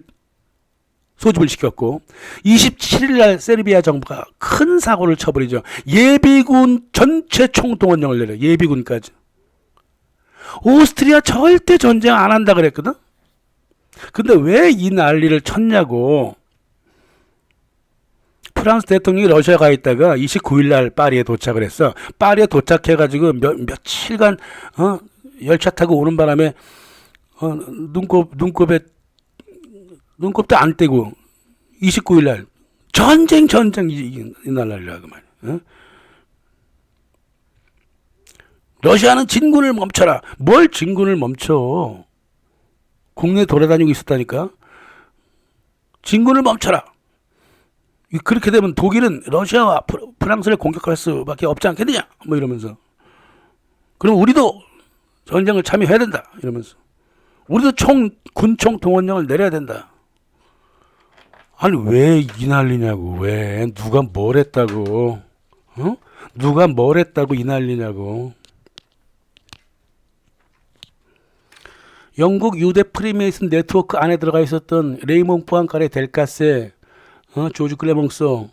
A: 소집을 시켰고 27일 날 세르비아 정부가 큰 사고를 쳐버리죠. 예비군 전체 총동원령을 내려. 예비군까지. 오스트리아 절대 전쟁 안 한다 그랬거든. 근데 왜 이 난리를 쳤냐고. 프랑스 대통령이 러시아 가 있다가 29일 날 파리에 도착을 했어. 파리에 도착해가지고 며칠간 열차 타고 오는 바람에 눈곱도 안 떼고 29일 날 전쟁 이날 날려고 말이야. 러시아는 진군을 멈춰라. 뭘 진군을 멈춰. 국내에 돌아다니고 있었다니까. 진군을 멈춰라. 그렇게 되면 독일은 러시아와 프랑스를 공격할 수밖에 없지 않겠느냐. 뭐 이러면서. 그럼 우리도 전쟁을 참여해야 된다. 이러면서. 우리도 군총 동원령을 내려야 된다. 아니 왜 이 난리냐고. 왜 누가 뭘 했다고. 누가 뭘 했다고 이 난리냐고. 영국 유대 프리메이슨 네트워크 안에 들어가 있었던 레이몽 푸앙카레 델카세, 조지 클레몽소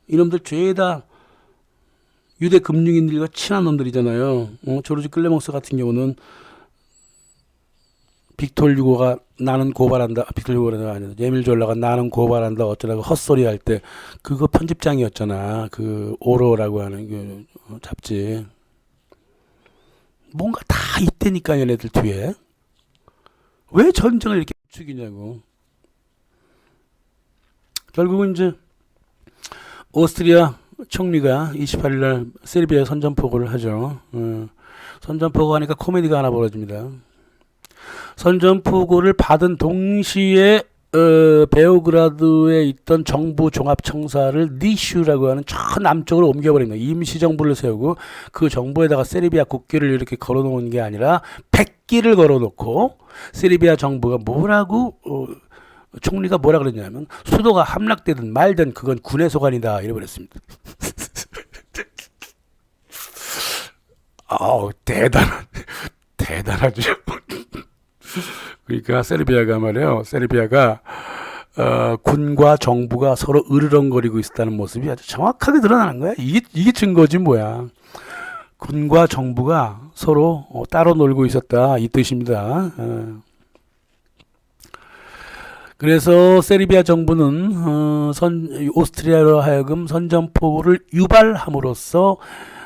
A: 이놈들 죄다 유대 금융인들과 친한 놈들이잖아요. 조지 클레몽소 같은 경우는 빅톨 유고가 나는 고발한다. 빅톨 유고가 아니라 예밀 졸라가 나는 고발한다. 어쩌라고 헛소리 할 때 그거 편집장이었잖아. 그 오로라고 하는 그 잡지. 뭔가 다 있다니까 얘네들 뒤에. 왜 전쟁을 이렇게 부추기냐고. 결국은 이제 오스트리아 총리가 28일 날 세르비아에 선전포고를 하죠. 선전포고 하니까 코미디가 하나 벌어집니다. 선전포고를 받은 동시에 베오그라드에 있던 정부 종합청사를 니슈라고 하는 저 남쪽으로 옮겨버립니다. 임시정부를 세우고 그 정부에다가 세르비아 국기를 이렇게 걸어놓은 게 아니라 백기를 걸어놓고 세르비아 정부가 뭐라고 총리가 뭐라 그랬냐면 수도가 함락되든 말든 그건 군의 소관이다 이래버렸습니다. 아우 대단하죠. 그러니까 세르비아가 말이에요. 세르비아가 군과 정부가 서로 으르렁거리고 있었다는 모습이 아주 정확하게 드러나는 거야. 이게 증거지 뭐야. 군과 정부가 서로 따로 놀고 있었다 이 뜻입니다. 그래서 세르비아 정부는 오스트리아로 하여금 선전포고를 유발함으로써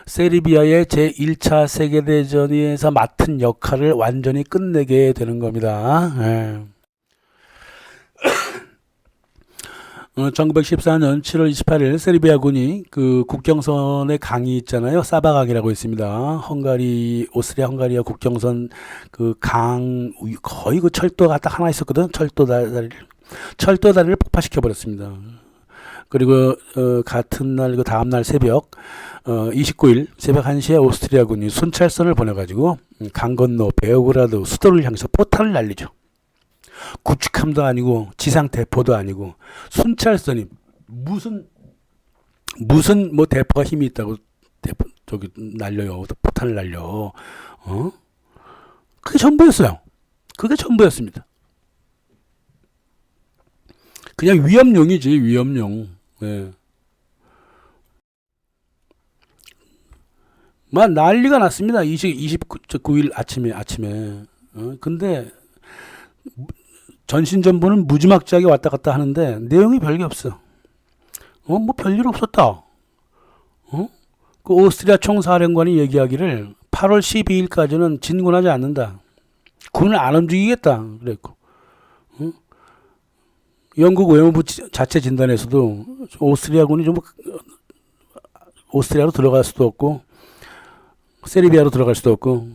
A: 세르비아의 제1차 세계대전에서 맡은 역할을 완전히 끝내게 되는 겁니다. 1914년 7월 28일 세르비아군이 그 국경선의 강이 있잖아요. 사바강이라고 있습니다. 오스트리아 헝가리아 국경선 그 강 거의 그 철도가 딱 하나 있었거든. 철도 다리를 폭파시켜 버렸습니다. 그리고 같은 날 그 다음 날 새벽 29일 새벽 1시에 오스트리아군이 순찰선을 보내가지고 강 건너 베오그라드 수도를 향해서 포탄을 날리죠. 구축함도 아니고 지상 대포도 아니고 순찰선이 무슨 뭐 대포가 힘이 있다고 대포 저기 날려요. 포탄을 날려. 그게 전부였어요. 그게 전부였습니다. 그냥 위험용이지, 위험용. 예. 막 난리가 났습니다. 29일 아침에. 근데 전신전부는 무지막지하게 왔다 갔다 하는데 내용이 별게 없어. 뭐 별일 없었다. 그 오스트리아 총사령관이 얘기하기를 8월 12일까지는 진군하지 않는다. 군을 안 움직이겠다. 그랬고. 영국 외무부 자체 진단에서도 오스트리아군이 좀 오스트리아로 들어갈 수도 없고 세르비아로 들어갈 수도 없고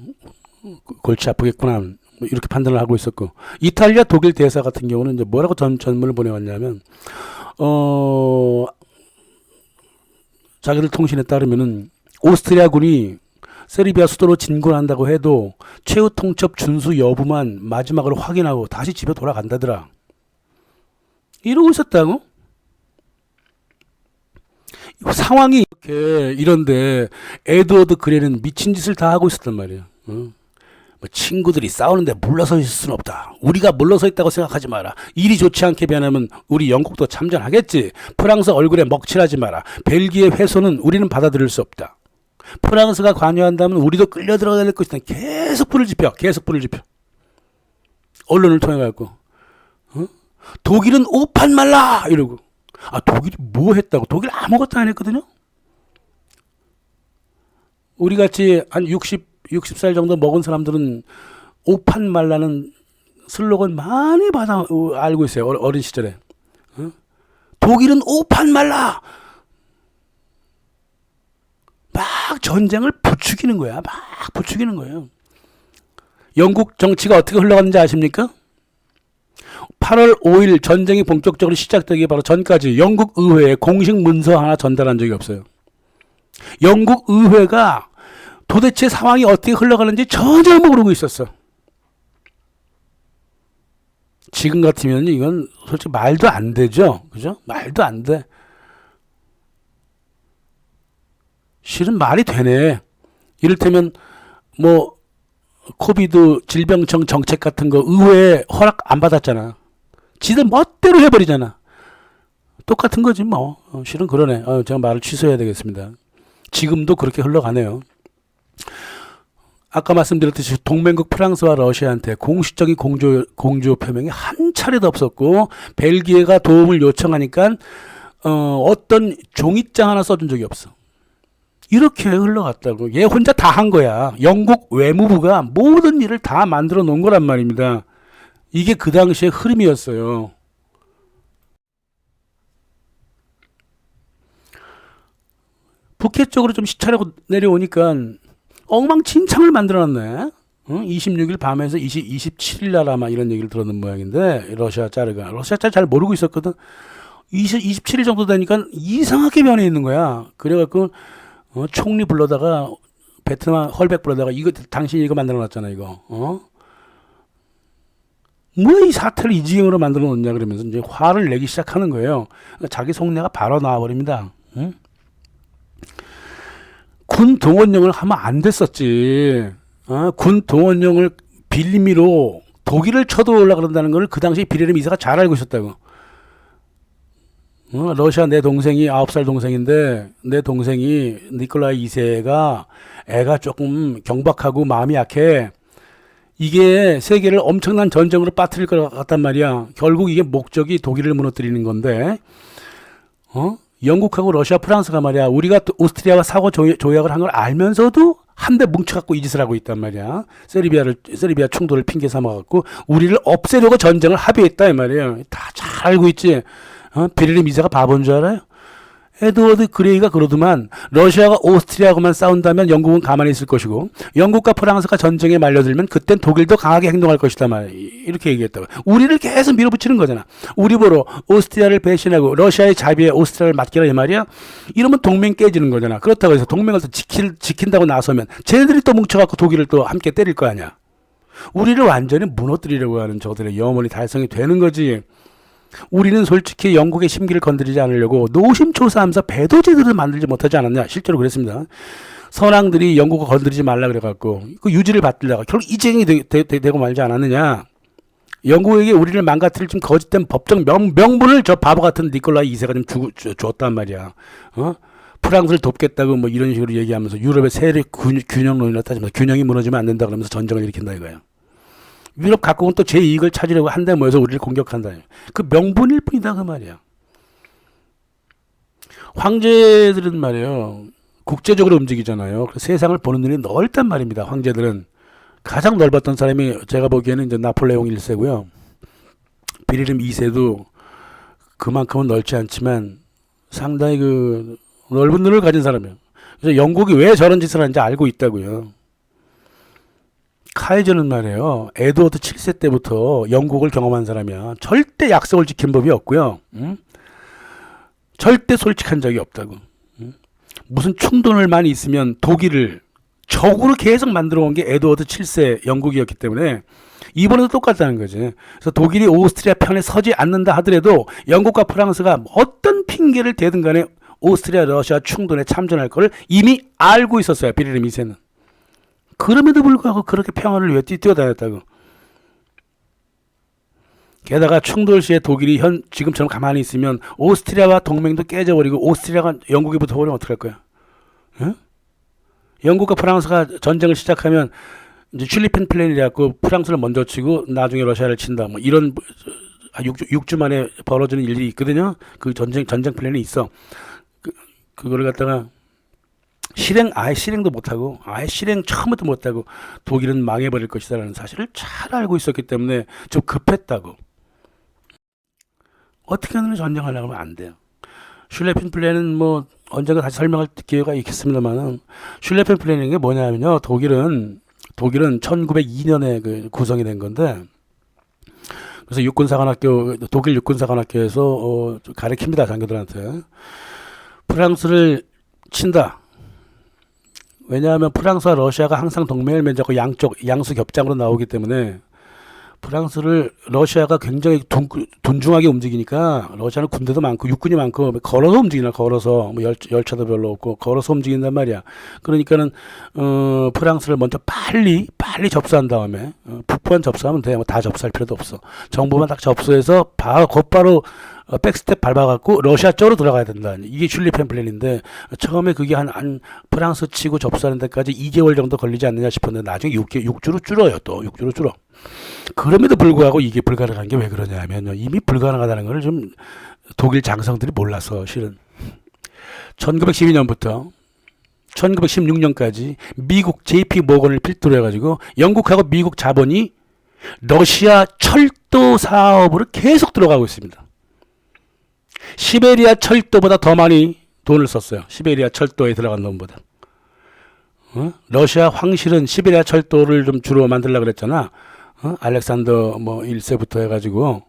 A: 골치 아프겠구나 이렇게 판단을 하고 있었고 이탈리아 독일 대사 같은 경우는 이제 뭐라고 전문을 보내왔냐면 자기들 통신에 따르면은 오스트리아군이 세르비아 수도로 진군한다고 해도 최후 통첩 준수 여부만 마지막으로 확인하고 다시 집에 돌아간다더라. 이러고 있었다고? 상황이 이런데 에드워드 그레는 미친 짓을 다 하고 있었단 말이야. 뭐 친구들이 싸우는데 물러서 있을 수는 없다. 우리가 물러서 있다고 생각하지 마라. 일이 좋지 않게 변하면 우리 영국도 참전하겠지. 프랑스 얼굴에 먹칠하지 마라. 벨기에 회소는 우리는 받아들일 수 없다. 프랑스가 관여한다면 우리도 끌려 들어가야 될 것이다. 계속 불을 지펴. 언론을 통해 갖고 독일은 오판 말라 이러고. 독일이 뭐 했다고? 독일 아무것도 안 했거든요. 우리 같이 한 60살 정도 먹은 사람들은 오판 말라는 슬로건 많이 알고 있어요. 어린 시절에. 독일은 오판 말라. 막 전쟁을 부추기는 거야. 영국 정치가 어떻게 흘러갔는지 아십니까? 8월 5일 전쟁이 본격적으로 시작되기 바로 전까지 영국 의회에 공식 문서 하나 전달한 적이 없어요. 영국 의회가 도대체 상황이 어떻게 흘러가는지 전혀 모르고 있었어. 지금 같으면 이건 솔직히 말도 안 되죠. 그죠? 말도 안 돼. 실은 말이 되네. 이를테면 뭐 코비드 질병청 정책 같은 거 의회에 허락 안 받았잖아. 지들 멋대로 해버리잖아. 똑같은 거지 뭐. 실은 그러네. 제가 말을 취소해야 되겠습니다. 지금도 그렇게 흘러가네요. 아까 말씀드렸듯이 동맹국 프랑스와 러시아한테 공식적인 공조 표명이 한 차례도 없었고 벨기에가 도움을 요청하니까 어떤 종이장 하나 써준 적이 없어. 이렇게 흘러갔다고. 얘 혼자 다 한 거야. 영국 외무부가 모든 일을 다 만들어 놓은 거란 말입니다. 이게 그 당시의 흐름이었어요. 북해 쪽으로 좀 시차라고 내려오니까 엉망진창을 만들어놨네. 26일 밤에서 27일 날 아마 이런 얘기를 들었는 모양인데 러시아 짤 잘 모르고 있었거든. 27일 정도 되니까 이상하게 변해 있는 거야. 그래갖고 총리 불러다가 베트남 헐백 불러다가 이거 당신이 이거 만들어놨잖아 이거. 뭐 이 사태를 이 지경으로 만들어 놓냐 그러면서 이제 화를 내기 시작하는 거예요. 자기 속내가 바로 나와버립니다. 응? 군 동원령을 하면 안 됐었지. 군 동원령을 빌미로 독일을 쳐들어오려고 그런다는 걸 그 당시 비레름 이사가 잘 알고 있었다고. 러시아 내 동생이 9살 동생인데 내 동생이 니콜라이 2세가 애가 조금 경박하고 마음이 약해. 이게 세계를 엄청난 전쟁으로 빠뜨릴 것 같단 말이야. 결국 이게 목적이 독일을 무너뜨리는 건데 영국하고 러시아, 프랑스가 말이야. 우리가 오스트리아와 사고 조약을 한 걸 알면서도 한데 뭉쳐갖고 이 짓을 하고 있단 말이야. 세르비아 충돌을 핑계 삼아갖고 우리를 없애려고 전쟁을 합의했다 이 말이에요. 다 잘 알고 있지. 베를린 이사가 바보인 줄 알아요? 에드워드 그레이가 그러더만 러시아가 오스트리아하고만 싸운다면 영국은 가만히 있을 것이고 영국과 프랑스가 전쟁에 말려들면 그땐 독일도 강하게 행동할 것이다 말 이렇게 얘기했다고. 우리를 계속 밀어붙이는 거잖아. 우리 보러 오스트리아를 배신하고 러시아의 자비에 오스트리아를 맡기라 이 말이야. 이러면 동맹 깨지는 거잖아. 그렇다고 해서 동맹을 또 지킨다고 나서면 쟤네들이 또 뭉쳐갖고 독일을 또 함께 때릴 거 아니야. 우리를 완전히 무너뜨리려고 하는 저들의 염원이 달성이 되는 거지. 우리는 솔직히 영국의 심기를 건드리지 않으려고 노심초사하면서 배도제도를 만들지 못하지 않았냐. 실제로 그랬습니다. 선왕들이 영국을 건드리지 말라 그래갖고 그 유지를 받들다가 결국 이쟁이 되고 말지 않았느냐. 영국에게 우리를 망가뜨릴 좀 거짓된 법적 명분을 저 바보 같은 니콜라이 2세가 좀 줬단 말이야. 프랑스를 돕겠다고 뭐 이런 식으로 얘기하면서 유럽의 세력 균형론이라 따지면서 균형이 무너지면 안 된다 그러면서 전쟁을 일으킨다 이거야. 유럽 각국은 또 제 이익을 찾으려고 한데 모여서 우리를 공격한다. 그 명분일 뿐이다 그 말이야. 황제들은 말이에요. 국제적으로 움직이잖아요. 세상을 보는 눈이 넓단 말입니다. 황제들은. 가장 넓었던 사람이 제가 보기에는 이제 나폴레옹 1세고요. 비리름 2세도 그만큼은 넓지 않지만 상당히 그 넓은 눈을 가진 사람이에요. 그래서 영국이 왜 저런 짓을 하는지 알고 있다고요. 카이저는 말이에요. 에드워드 7세 때부터 영국을 경험한 사람이야. 절대 약속을 지킨 법이 없고요. 절대 솔직한 적이 없다고. 무슨 충동을 많이 있으면 독일을 적으로 계속 만들어 온 게 에드워드 7세 영국이었기 때문에 이번에도 똑같다는 거지. 그래서 독일이 오스트리아 편에 서지 않는다 하더라도 영국과 프랑스가 어떤 핑계를 대든 간에 오스트리아 러시아 충돌에 참전할 것을 이미 알고 있었어요. 비리름 2세는. 그럼에도 불구하고 그렇게 평화를 위해 뛰어다녔다고. 게다가 충돌 시에 독일이 지금처럼 가만히 있으면 오스트리아와 동맹도 깨져버리고 오스트리아가 영국에 붙어버리면 어떡할 거야? 응? 영국과 프랑스가 전쟁을 시작하면 이제 슐리펜 플랜이라고 프랑스를 먼저 치고 나중에 러시아를 친다. 뭐 이런 6주 만에 벌어지는 일이 있거든요. 그 전쟁 플랜이 있어. 그거를 갖다가 아예 실행도 못하고 아예 실행 처음부터 못하고 독일은 망해버릴 것이다라는 사실을 잘 알고 있었기 때문에 좀 급했다고. 어떻게 하면 전쟁하려고 하면 안 돼요. 슐레펜 플랜은 뭐 언젠가 다시 설명할 기회가 있겠습니다만은 슐레펜 플랜이 게 뭐냐면요. 독일은 1902년에 그 구성이 된 건데 그래서 독일 육군사관학교에서 가르칩니다. 장교들한테. 프랑스를 친다. 왜냐하면 프랑스와 러시아가 항상 동맹을 맺었고 양수 겹장으로 나오기 때문에 프랑스를 러시아가 굉장히 둔중하게 움직이니까 러시아는 군대도 많고 육군이 많고 걸어서 움직이나 걸어서 뭐 열차도 별로 없고 걸어서 움직인단 말이야. 그러니까는 프랑스를 먼저 빨리 접수한 다음에 북부만 접수하면 돼. 뭐 다 접수할 필요도 없어. 정부만 딱 접수해서 곧바로 백스텝 밟아갖고 러시아 쪽으로 들어가야 된다. 이게 슐리펜 플랜인데 처음에 그게 한 프랑스 치고 접수하는 데까지 2개월 정도 걸리지 않느냐 싶었는데 나중에 6주로 줄어요. 또 6주로 줄어. 그럼에도 불구하고 이게 불가능한 게 왜 그러냐면요. 이미 불가능하다는 걸 좀 독일 장성들이 몰라서 실은 1912년부터 1916년까지 미국 JP 모건을 필두로 해가지고 영국하고 미국 자본이 러시아 철도 사업으로 계속 들어가고 있습니다. 시베리아 철도보다 더 많이 돈을 썼어요. 시베리아 철도에 들어간 돈보다. 러시아 황실은 시베리아 철도를 좀 주로 만들려고 그랬잖아. 알렉산더 뭐 1세부터 해가지고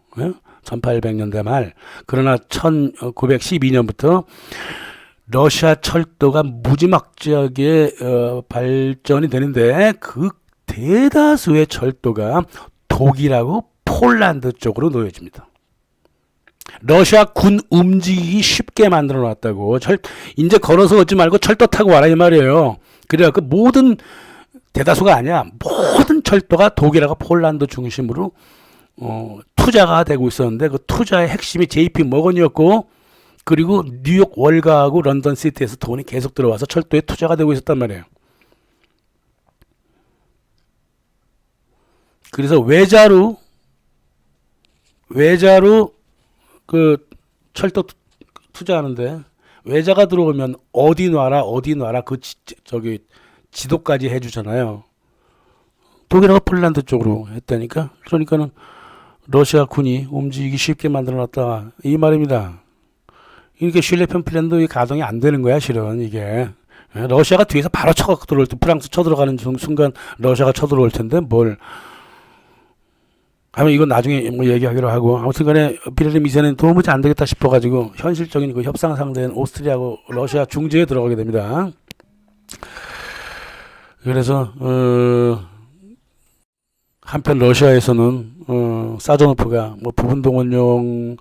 A: 1800년대 말. 그러나 1912년부터 러시아 철도가 무지막지하게 발전이 되는데 그 대다수의 철도가 독일하고 폴란드 쪽으로 놓여집니다. 러시아 군 움직이기 쉽게 만들어 놨다고. 이제 걸어서 오지 말고 철도 타고 와라 이 말이에요. 그래야 그 모든 대다수가 아니야. 모든 철도가 독일하고 폴란드 중심으로 투자가 되고 있었는데 그 투자의 핵심이 JP 모건이었고 그리고 뉴욕 월가하고 런던 시티에서 돈이 계속 들어와서 철도에 투자가 되고 있었단 말이에요. 그래서 외자로 그 철도 투자하는데 외자가 들어오면 어디 놔라 그 저기 지도까지 해주잖아요. 독일하고 폴란드 쪽으로 했다니까. 그러니까는 러시아 군이 움직이기 쉽게 만들어놨다 이 말입니다. 이렇게 슐레펜 플랜도 가동이 안 되는 거야 실은 이게. 러시아가 뒤에서 바로 들어올 때 프랑스 쳐들어가는 순간 러시아가 쳐들어올 텐데 뭘 하면 이건 나중에 뭐 얘기하기로 하고 아무튼간에 비례름 2세는 도무지 안 되겠다 싶어가지고 현실적인 그 협상 상대인 오스트리아하고 러시아 중재에 들어가게 됩니다. 그래서 한편 러시아에서는 사조노프가 뭐 부분 동원령을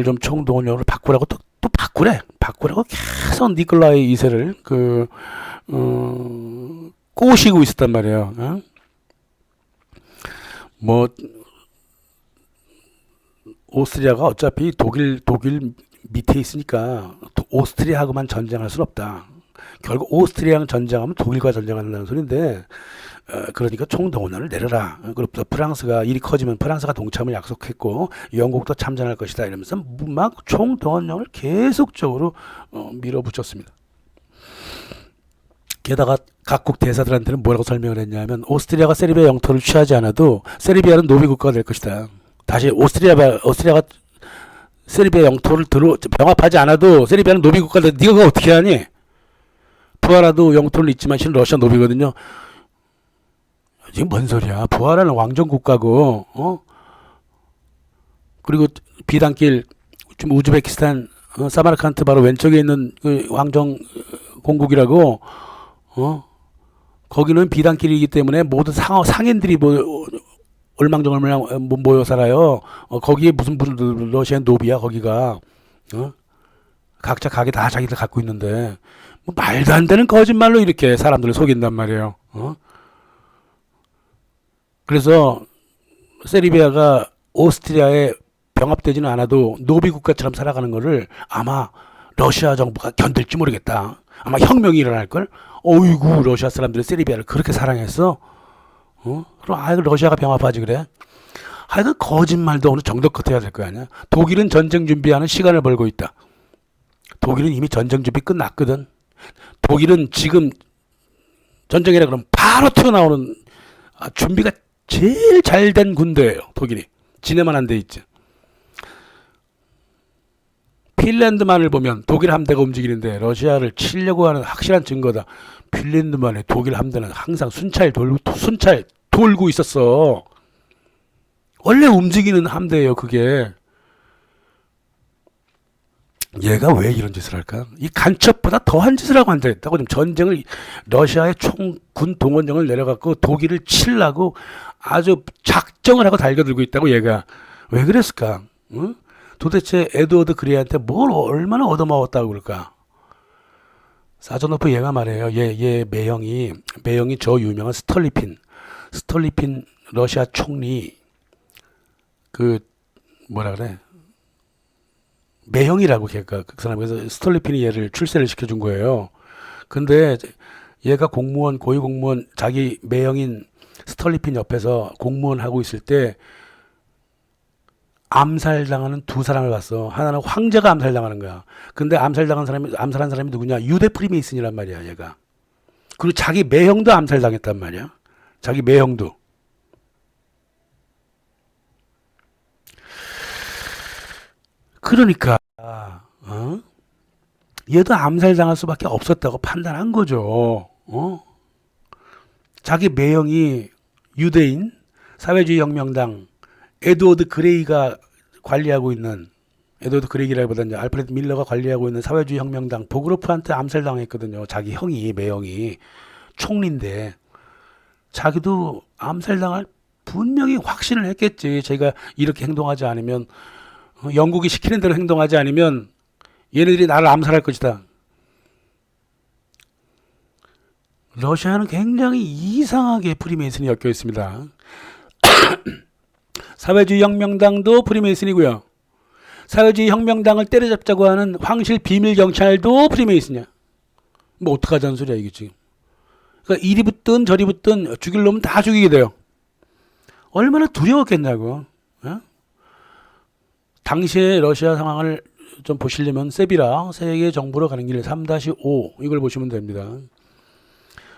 A: 좀 총동원령으로 바꾸라고 또 바꾸라고 계속 니콜라이 2세를 꼬시고 있었단 말이에요. 어? 뭐 오스트리아가 어차피 독일 밑에 있으니까 오스트리아하고만 전쟁할 수는 없다. 결국 오스트리아랑 전쟁하면 독일과 전쟁한다는 소리인데, 그러니까 총동원령을 내려라. 그리고 프랑스가 일이 커지면 프랑스가 동참을 약속했고 영국도 참전할 것이다 이러면서 막 총동원령을 계속적으로 밀어붙였습니다. 게다가 각국 대사들한테는 뭐라고 설명을 했냐면, 오스트리아가 세르비아 영토를 취하지 않아도 세르비아는 노비 국가가 될 것이다. 다시 오스트리아가 세르비아 영토를 병합하지 않아도 세르비아는 노비 국가다. 네가 그거 어떻게 하니? 부하라도 영토를 잊지만 실은 러시아 노비거든요. 지금 뭔 소리야? 부하라는 왕정 국가고, 그리고 비단길 지금 우즈베키스탄 사마르칸트 바로 왼쪽에 있는 그 왕정 공국이라고, 거기는 비단길이기 때문에 모든 상인들이 얼망정얼망 모여 살아요. 거기에 무슨 러시아 노비야 거기가. 각자 가게 다 자기들 갖고 있는데 뭐 말도 안 되는 거짓말로 이렇게 사람들을 속인단 말이에요. 그래서 세르비아가 오스트리아에 병합되지는 않아도 노비 국가처럼 살아가는 거를 아마 러시아 정부가 견딜지 모르겠다. 아마 혁명이 일어날 걸. 어이구, 러시아 사람들이 세르비아를 그렇게 사랑했어? 그럼 러시아가 병합하지 그래? 하여간 거짓말도 어느 정도 끝해야 될 거 아니야. 독일은 전쟁 준비하는 시간을 벌고 있다. 독일은 이미 전쟁 준비 끝났거든. 독일은 지금 전쟁이라 그러면 바로 튀어나오는 준비가 제일 잘 된 군대예요. 독일이. 지네만 안 돼 있지. 핀란드만을 보면 독일 함대가 움직이는데 러시아를 치려고 하는 확실한 증거다. 핀란드만의 독일 함대는 항상 순찰 돌고 있었어. 원래 움직이는 함대예요, 그게. 얘가 왜 이런 짓을 할까? 이 간첩보다 더한 짓을 하고 앉아있다고. 지금 전쟁을, 러시아의 군 동원령을 내려갖고 독일을 치려고 아주 작정을 하고 달겨들고 있다고, 얘가. 왜 그랬을까? 응? 도대체 에드워드 그레이한테 뭘 얼마나 얻어먹었다고 그럴까? 사조노프 얘가 말해요. 얘 매형이 저 유명한 스톨리핀 러시아 총리, 뭐라 그래? 매형이라고 걔가 그 사람. 그래서 스톨리핀이 얘를 출세를 시켜준 거예요. 근데 얘가 고위 공무원, 자기 매형인 스톨리핀 옆에서 공무원 하고 있을 때 암살당하는 두 사람을 봤어. 하나는 황제가 암살당하는 거야. 근데 암살한 사람이 누구냐? 유대 프리메이슨이란 말이야, 얘가. 그리고 자기 매형도 암살당했단 말이야. 자기 매형도. 그러니까 얘도 암살당할 수밖에 없었다고 판단한 거죠. 자기 매형이 유대인 사회주의 혁명당 에드워드 그레이가 관리하고 있는, 에드워드 그레이라기보다는 알프레드 밀러가 관리하고 있는 사회주의 혁명당 보그로프한테 암살당했거든요. 자기 형이, 매형이 총리인데 자기도 암살당할 분명히 확신을 했겠지. 제가 이렇게 행동하지 않으면, 영국이 시키는 대로 행동하지 않으면 얘네들이 나를 암살할 것이다. 러시아는 굉장히 이상하게 프리메이슨이 엮여 있습니다. 사회주의 혁명당도 프리메이슨이고요. 사회주의 혁명당을 때려잡자고 하는 황실 비밀 경찰도 프리메이슨이야. 뭐 어떡하자는 소리야 이게 지금. 그러니까 이리 붙든 저리 붙든 죽일 놈은 다 죽이게 돼요. 얼마나 두려웠겠냐고. 당시의 러시아 상황을 좀 보시려면 세비라 세계 정부로 가는 길 3-5 이걸 보시면 됩니다.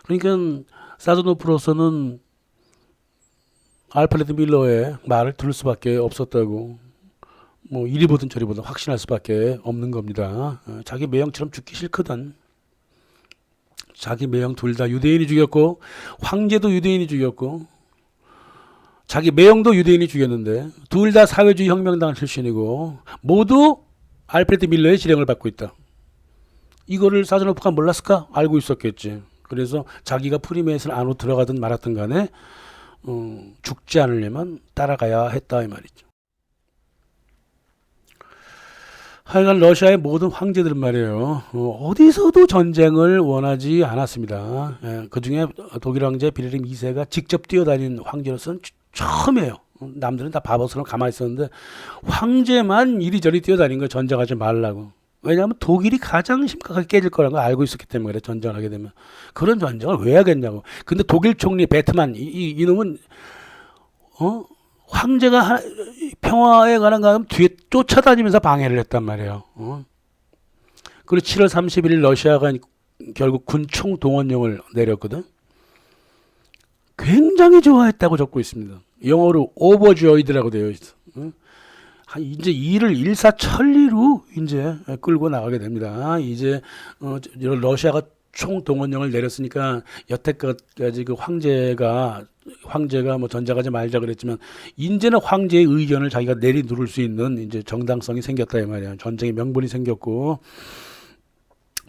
A: 그러니까 사조노프로서는 알프레드 밀러의 말을 들을 수밖에 없었다고, 뭐 이리 보든 저리 보든 확신할 수밖에 없는 겁니다. 자기 매형처럼 죽기 싫거든. 자기 매형 둘 다 유대인이 죽였고, 황제도 유대인이 죽였고, 자기 매형도 유대인이 죽였는데 둘 다 사회주의 혁명당 출신이고 모두 알프레드 밀러의 지령을 받고 있다. 이거를 사조노프가 몰랐을까? 알고 있었겠지. 그래서 자기가 프리메이슨 안으로 들어가든 말았든 간에 죽지 않으려면 따라가야 했다 이 말이죠. 하여간 러시아의 모든 황제들은 말이에요. 어디서도 전쟁을 원하지 않았습니다. 예, 그중에 독일 황제 빌헬름 2세가 직접 뛰어다닌 황제로서는 처음이에요. 남들은 다 바보처럼 가만히 있었는데 황제만 이리저리 뛰어다닌 거예요. 전쟁하지 말라고. 왜냐하면 독일이 가장 심각하게 깨질 거라는 걸 알고 있었기 때문에 그래. 전쟁을 하게 되면. 그런 전쟁을 왜 하겠냐고. 근데 독일 총리 베트만 이놈은 황제가 평화에 관한 거 하면 뒤에 쫓아다니면서 방해를 했단 말이에요. 그리고 7월 31일 러시아가 결국 군 총동원령을 내렸거든. 굉장히 좋아했다고 적고 있습니다. 영어로 overjoyed라고 되어 있어. 이제 이를 일사천리로 이제 끌고 나가게 됩니다. 이제 러시아가 총동원령을 내렸으니까 여태까지 그 황제가 뭐 전쟁하지 말자 그랬지만 이제는 황제의 의견을 자기가 내리누를 수 있는 이제 정당성이 생겼다 이 말이야. 전쟁의 명분이 생겼고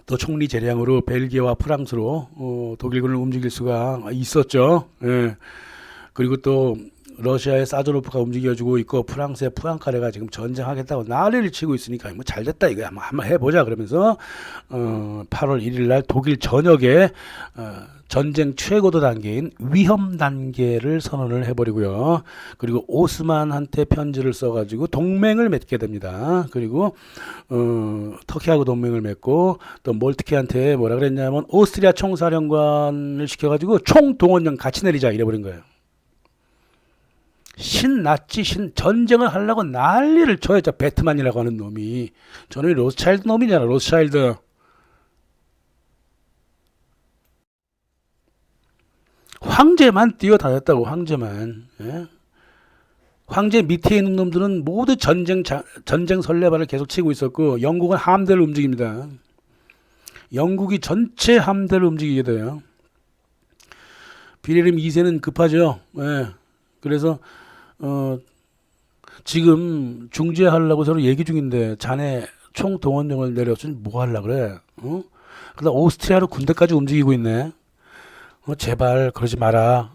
A: 또 총리 재량으로 벨기에와 프랑스로 독일군을 움직일 수가 있었죠. 예. 그리고 또 러시아의 사드로프가 움직여주고 있고 프랑스의 푸앙카레가 지금 전쟁하겠다고 난리를 치고 있으니까 뭐 잘됐다 이거 한번 해보자 그러면서 8월 1일 날 독일 전역에 전쟁 최고도 단계인 위험 단계를 선언을 해버리고요. 그리고 오스만한테 편지를 써가지고 동맹을 맺게 됩니다. 그리고 터키하고 동맹을 맺고 또 몰트케한테 뭐라 그랬냐면 오스트리아 총사령관을 시켜가지고 총동원령 같이 내리자 이래버린 거예요. 신나치 전쟁을 하려고 난리를 쳐요. 저 베트만이라고 하는 놈이. 저놈이 로스차일드 놈이잖아. 로스차일드. 황제만 뛰어다녔다고. 황제만. 예? 황제 밑에 있는 놈들은 모두 전쟁 설레발을 계속 치고 있었고 영국은 함대를 움직입니다. 영국이 전체 함대를 움직이게 돼요. 빌헬름 2세는 급하죠. 예. 그래서 지금 중재하려고 서로 얘기 중인데 자네 총동원령을 내렸으니 뭐 하려고 그래? 그러다 오스트리아로 군대까지 움직이고 있네. 제발 그러지 마라.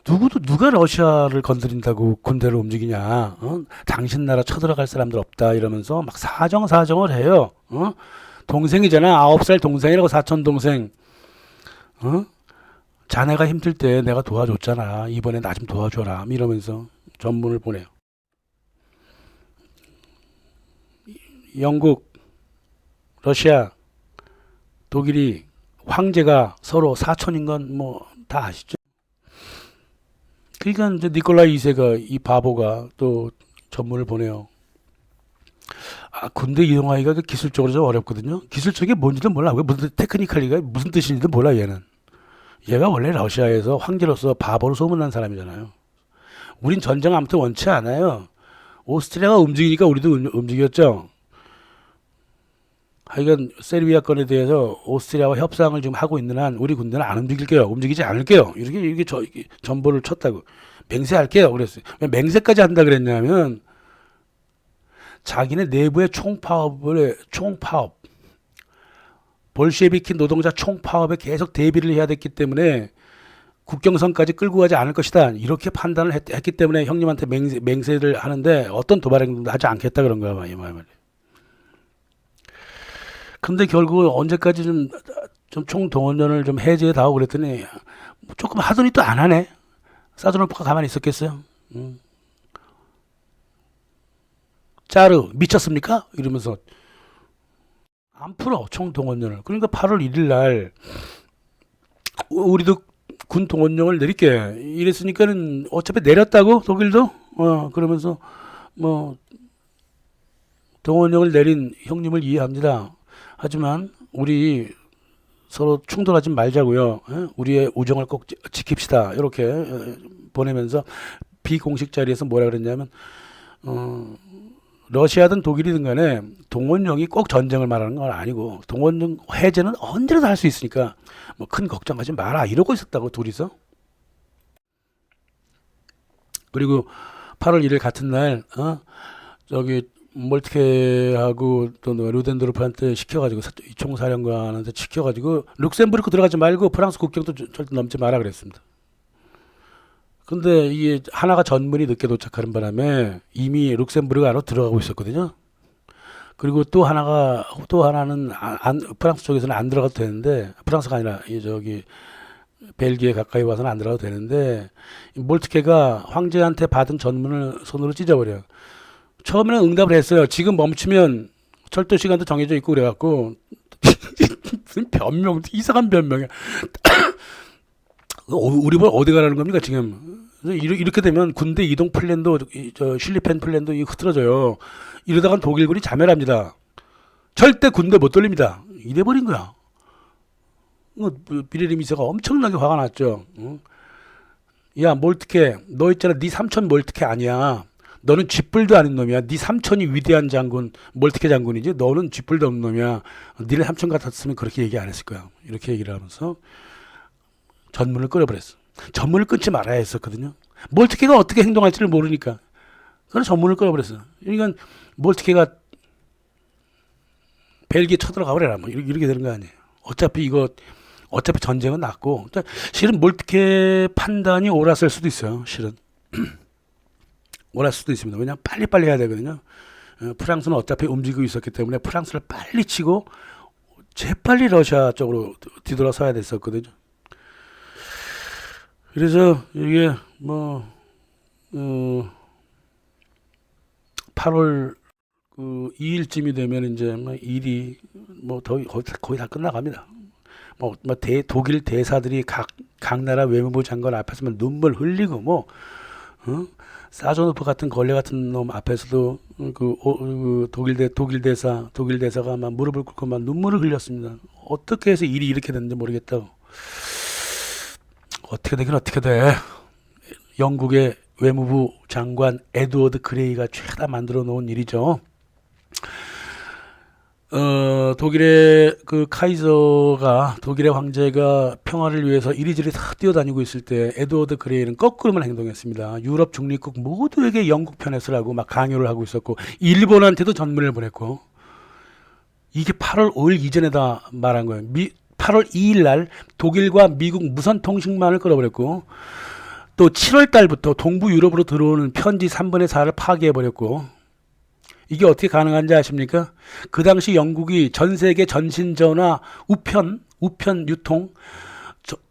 A: 누가 러시아를 건드린다고 군대를 움직이냐? 당신 나라 쳐들어갈 사람들 없다 이러면서 막 사정을 해요. 동생이잖아. 9살 동생이라고 사촌 동생. 자네가 힘들 때 내가 도와줬잖아. 이번에 나 좀 도와줘라. 이러면서 전문을 보내요. 영국, 러시아, 독일이 황제가 서로 사촌인 건 뭐 다 아시죠? 그러니까 이제 니콜라이 2세가 이 바보가 또 전문을 보내요. 군대 이동하기가 기술적으로 좀 어렵거든요. 기술적이 뭔지도 몰라. 무슨 테크니컬리가 무슨 뜻인지도 몰라 얘는. 얘가 원래 러시아에서 황제로서 바보로 소문난 사람이잖아요. 우린 전쟁 아무튼 원치 않아요. 오스트리아가 움직이니까 우리도 움직였죠. 하여간 세르비아 건에 대해서 오스트리아와 협상을 지금 하고 있는 한 우리 군대는 안 움직일게요. 움직이지 않을게요. 이렇게 전보를 쳤다고. 맹세할게요. 그랬어요. 왜 맹세까지 한다 그랬냐면 자기네 내부의 총파업 볼셰비키 노동자 총파업에 계속 대비를 해야 됐기 때문에 국경선까지 끌고 가지 않을 것이다. 이렇게 판단을 했기 때문에 형님한테 맹세를 하는데 어떤 도발 행동도 하지 않겠다 그런 거야. 이 말이야. 근데 결국 언제까지 좀 총동원령을 좀 해제해다오 그랬더니 조금 하더니 또 안 하네. 사드로프가 가만히 있었겠어요. 짜르 미쳤습니까? 이러면서 안 풀어 총동원령을. 그러니까 8월 1일 날 우리도 군 동원령을 내릴게 이랬으니까는 어차피 내렸다고 독일도 그러면서 뭐 동원령을 내린 형님을 이해합니다. 하지만 우리 서로 충돌하지 말자고요. 우리의 우정을 꼭 지킵시다. 이렇게 보내면서 비공식 자리에서 뭐라 그랬냐면 러시아든 독일이든 간에 동원령이 꼭 전쟁을 말하는 건 아니고 동원령 해제는 언제라도 할 수 있으니까 뭐 큰 걱정하지 마라 이러고 있었다고 둘이서. 그리고 8월 1일 같은 날 저기 몰트케하고 또 루덴도르프한테 시켜가지고 총사령관한테 시켜가지고 룩셈부르크 들어가지 말고 프랑스 국경도 절대 넘지 마라 그랬습니다. 근데 이게 하나가 전문이 늦게 도착하는 바람에 이미 룩셈부르크 안으로 들어가고 있었거든요. 그리고 또 하나는 프랑스 쪽에서는 안 들어가도 되는데, 프랑스가 아니라 저기 벨기에 가까이 와서는 안 들어가도 되는데, 몰트케가 황제한테 받은 전문을 손으로 찢어버려요. 처음에는 응답을 했어요. 지금 멈추면 철도 시간도 정해져 있고 그래갖고 무슨 변명, 이상한 변명이야. 우리 뭐 어디 가라는 겁니까 지금? 이렇게 되면 군대 이동 플랜도 슐리펜 플랜도 흐트러져요. 이러다간 독일군이 자멸합니다. 절대 군대 못 돌립니다. 이래버린 거야. 비레리 미세가 엄청나게 화가 났죠. 야 몰트케, 너 있잖아. 네 삼촌 몰트케 아니야. 너는 쥐뿔도 아닌 놈이야. 네 삼촌이 위대한 장군 몰트케 장군이지. 너는 쥐뿔도 없는 놈이야. 니네 삼촌 같았으면 그렇게 얘기 안 했을 거야. 이렇게 얘기를 하면서 전문을 끊어버렸어. 전문을 끊지 말아야 했었거든요. 몰트케가 어떻게 행동할지를 모르니까. 그래서 전문을 끊어버렸어. 그러니까 몰트케가 벨기에 쳐들어가 버려라. 뭐 이렇게 되는 거 아니에요. 어차피 전쟁은 났고. 실은 몰트케 판단이 옳았을 수도 있어요. 실은. 옳았을 수도 있습니다. 왜냐하면 빨리빨리 해야 되거든요. 프랑스는 어차피 움직이고 있었기 때문에 프랑스를 빨리 치고 재빨리 러시아 쪽으로 뒤돌아서야 됐었거든요. 그래서 이게 8월 2일쯤이 되면 이제 일이 거의 다 끝나갑니다. 독일 대사들이 각 나라 외무부 장관 앞에서 눈물 흘리고 사조노프 같은 걸레 같은 놈 앞에서도 독일 대사가 막 무릎을 꿇고 막 눈물을 흘렸습니다. 어떻게 해서 일이 이렇게 됐는지 모르겠다고. 어떻게 되긴 어떻게 돼. 영국의 외무부 장관 에드워드 그레이가 죄다 만들어 놓은 일이죠. 독일의 독일의 황제가 평화를 위해서 이리저리 다 뛰어다니고 있을 때 에드워드 그레이는 거꾸로만 행동했습니다. 유럽 중립국 모두에게 영국 편에 서라고 막 강요를 하고 있었고, 일본한테도 전문을 보냈고, 이게 8월 5일 이전에다 말한 거예요. 8월 2일 날 독일과 미국 무선 통신망을 끊어버렸고, 또 7월 달부터 동부 유럽으로 들어오는 편지 3분의 4를 파괴해버렸고, 이게 어떻게 가능한지 아십니까? 그 당시 영국이 전 세계 전신전화 우편 유통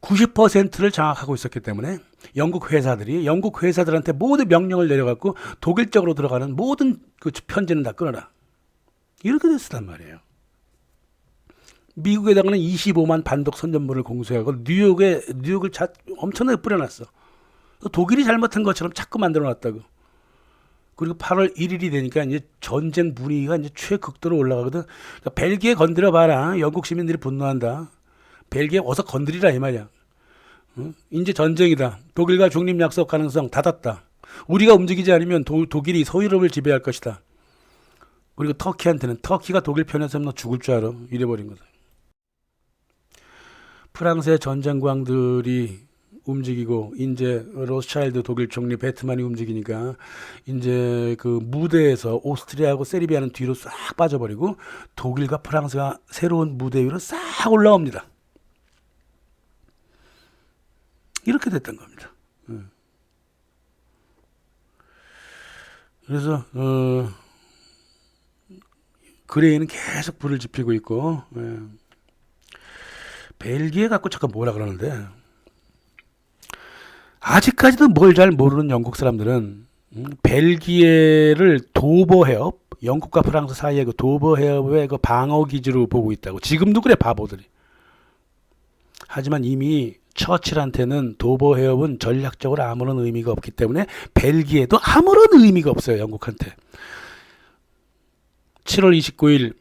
A: 90%를 장악하고 있었기 때문에 영국 회사들한테 모두 명령을 내려갖고 독일 쪽으로 들어가는 모든 그 편지는 다 끊어라. 이렇게 됐단 말이에요. 미국에다가는 25만 반독 선전물을 공수하고 뉴욕을 엄청나게 뿌려놨어. 독일이 잘못한 것처럼 자꾸 만들어놨다고. 그리고 8월 1일이 되니까 이제 전쟁 분위기가 이제 최극도로 올라가거든. 그러니까 벨기에 건드려 봐라. 영국 시민들이 분노한다. 벨기에 어서 건드리라 이 말이야. 이제 전쟁이다. 독일과 중립 약속 가능성 닫았다. 우리가 움직이지 않으면 독일이 서유럽을 지배할 것이다. 그리고 터키가 독일 편에서 너 죽을 줄 알아. 이래버린 거다. 프랑스의 전쟁광들이 움직이고, 이제 로스차일드 독일 총리 베트만이 움직이니까 이제 그 무대에서 오스트리아하고 세르비아는 뒤로 싹 빠져버리고 독일과 프랑스가 새로운 무대 위로 싹 올라옵니다. 이렇게 됐던 겁니다. 그래서 그레이는 계속 불을 지피고 있고, 벨기에 갖고 잠깐 뭐라 그러는데, 아직까지도 뭘 잘 모르는 영국 사람들은 벨기에를 도버 해협, 영국과 프랑스 사이의 그 도버 해협의 그 방어 기지로 보고 있다고. 지금도 그래, 바보들이. 하지만 이미 처칠한테는 도버 해협은 전략적으로 아무런 의미가 없기 때문에 벨기에도 아무런 의미가 없어요, 영국한테. 7월 29일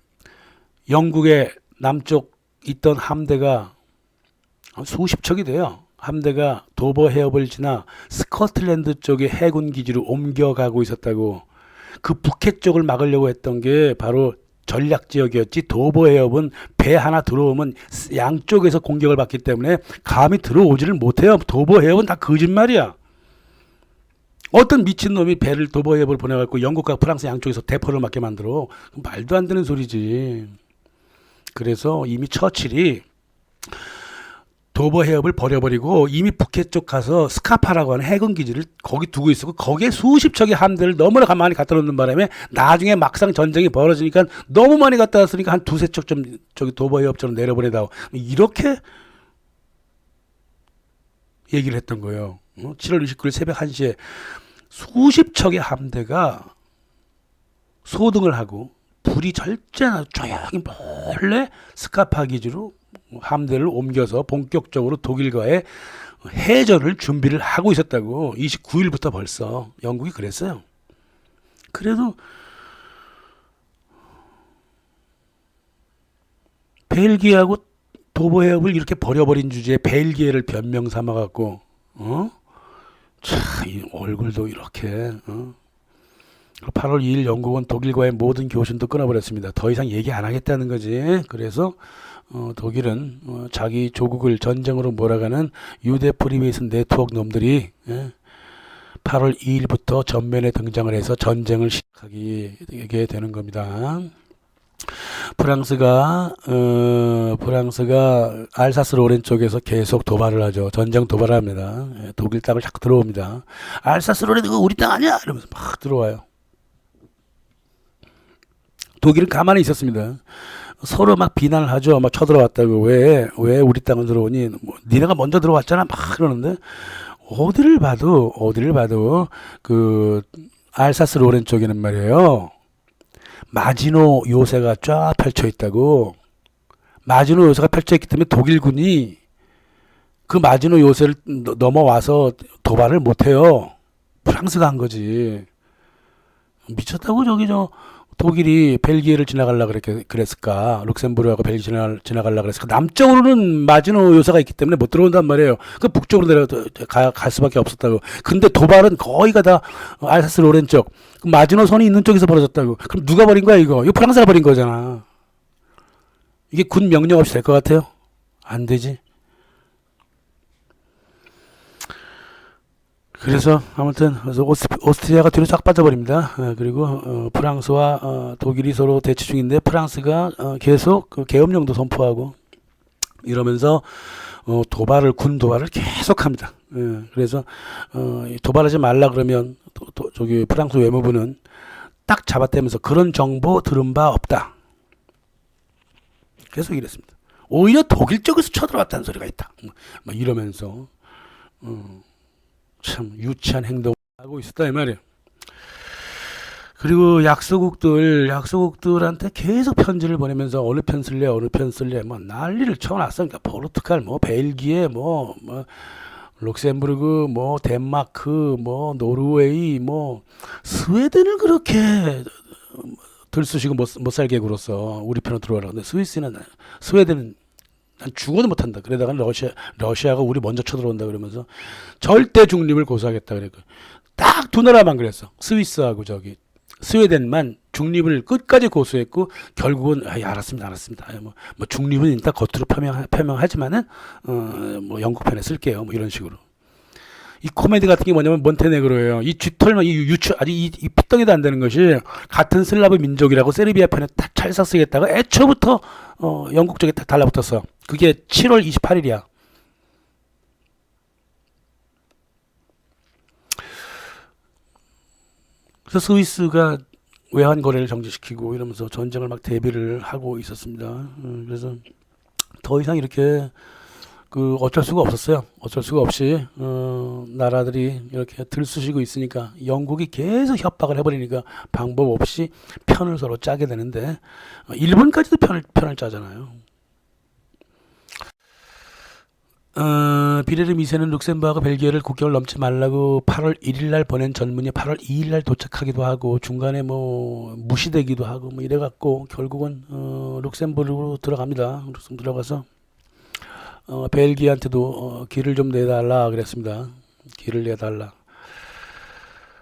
A: 영국의 남쪽 있던 함대가 수십 척이 돼요. 함대가 도버 해협을 지나 스코틀랜드 쪽의 해군 기지로 옮겨가고 있었다고. 그 북해 쪽을 막으려고 했던 게 바로 전략 지역이었지. 도버 해협은 배 하나 들어오면 양쪽에서 공격을 받기 때문에 감히 들어오지를 못해요. 도버 해협은 다 거짓말이야. 어떤 미친놈이 배를 도버해협을 보내갖고 영국과 프랑스 양쪽에서 대포를 맞게 만들어. 말도 안 되는 소리지. 그래서 이미 처칠이 도버 해협을 버려버리고 이미 북해 쪽 가서 스카파라고 하는 해군 기지를 거기 두고 있었고, 거기에 수십 척의 함대를 너무나 가만히 갖다 놓는 바람에 나중에 막상 전쟁이 벌어지니까 너무 많이 갖다 놨으니까 한 두세 척 좀 저기 도버 해협처럼 내려보내다오, 이렇게 얘기를 했던 거예요. 7월 29일 새벽 1시에 수십 척의 함대가 소등을 하고 불이 절제나 조용히 몰래 스카파 기지로 함대를 옮겨서 본격적으로 독일과의 해전을 준비를 하고 있었다고. 29일부터 벌써 영국이 그랬어요. 그래도 벨기에하고 도버해협을 이렇게 버려버린 주제에 벨기에를 변명 삼아갖고, 참, 이 얼굴도 이렇게, 8월 2일 영국은 독일과의 모든 교신도 끊어버렸습니다. 더 이상 얘기 안 하겠다는 거지. 그래서 독일은 자기 조국을 전쟁으로 몰아가는 유대 프리메이슨 네트워크 놈들이 8월 2일부터 전면에 등장을 해서 전쟁을 시작하게 되는 겁니다. 프랑스가 알사스 로렌 쪽에서 계속 도발을 하죠. 전쟁 도발을 합니다. 독일 땅을 자꾸 들어옵니다. 알사스 로렌 그거 우리 땅 아니야? 이러면서 막 들어와요. 독일은 가만히 있었습니다. 서로 막 비난을 하죠. 막 쳐들어왔다고. 왜 우리 땅을 들어오니? 뭐, 니네가 먼저 들어왔잖아. 막 그러는데, 어디를 봐도, 그, 알사스 로렌 쪽에는 말이에요. 마지노 요새가 쫙 펼쳐 있다고. 마지노 요새가 펼쳐 있기 때문에 독일군이 그 마지노 요새를 넘어와서 도발을 못해요. 프랑스가 한 거지. 미쳤다고. 독일이 벨기에를 지나가려고 그랬을까? 룩셈부르하고 벨기에 지나가려고 그랬을까? 남쪽으로는 마지노 요새가 있기 때문에 못 들어온단 말이에요. 그 북쪽으로 갈 수밖에 없었다고. 근데 도발은 거의가 다 알사스 로렌 쪽, 마지노 선이 있는 쪽에서 벌어졌다고. 그럼 누가 버린 거야, 이거? 이거 프랑스가 버린 거잖아. 이게 군 명령 없이 될 것 같아요? 안 되지. 그래서 아무튼 오스트리아가 뒤로 쫙 빠져버립니다. 그리고 프랑스와 독일이 서로 대치 중인데 프랑스가 계속 그 계엄령도 선포하고 이러면서 군 도발을 계속합니다. 그래서 도발하지 말라 그러면 저기 프랑스 외무부는 딱 잡아떼면서 그런 정보 들은 바 없다. 계속 이랬습니다. 오히려 독일 쪽에서 쳐들어왔다는 소리가 있다. 막 이러면서 참 유치한 행동을 하고 있었다 이 말이에요. 그리고 약소국들한테 계속 편지를 보내면서 어느 편 쓸래 뭐 난리를 쳐놨으니까 포르투갈 뭐 벨기에 뭐 룩셈부르크 뭐 덴마크 뭐 노르웨이 뭐 스웨덴을 그렇게 들쑤시고 못 살게 굴었어. 우리 편으로 들어와라. 근데 스웨덴은 난 죽어도 못한다. 그러다가 러시아가 우리 먼저 쳐들어온다 그러면서 절대 중립을 고수하겠다 그랬고, 딱 두 나라만 그랬어. 스위스하고 저기 스웨덴만 중립을 끝까지 고수했고, 결국은 알았습니다. 뭐 중립은 일단 겉으로 표명하지만은 뭐 영국 편에 쓸게요. 뭐 이런 식으로. 이 코미디 같은 게 뭐냐면 몬테네그로예요. 이 쥐털만 이 피덩이도 안 되는 것이, 같은 슬라브 민족이라고 세르비아 편에 딱 찰싹 쓰겠다가 애초부터 영국 쪽에 딱 달라붙었어. 그게 7월 28일이야. 그래서 스위스가 외환 거래를 정지시키고 이러면서 전쟁을 막 대비를 하고 있었습니다. 그래서 더 이상 이렇게 어쩔 수가 없었어요. 어쩔 수가 없이 나라들이 이렇게 들쑤시고 있으니까 영국이 계속 협박을 해버리니까 방법 없이 편을 서로 짜게 되는데, 일본까지도 편을 짜잖아요. 비레르 미세는 룩셈부르크와 벨기에를 국경을 넘지 말라고 8월 1일날 보낸 전문이 8월 2일날 도착하기도 하고 중간에 뭐 무시되기도 하고 뭐 이래갖고 결국은 룩셈부르크로 들어갑니다. 룩셈부르크 들어가서 벨기에한테도 길을 좀 내달라 그랬습니다. 길을 내달라.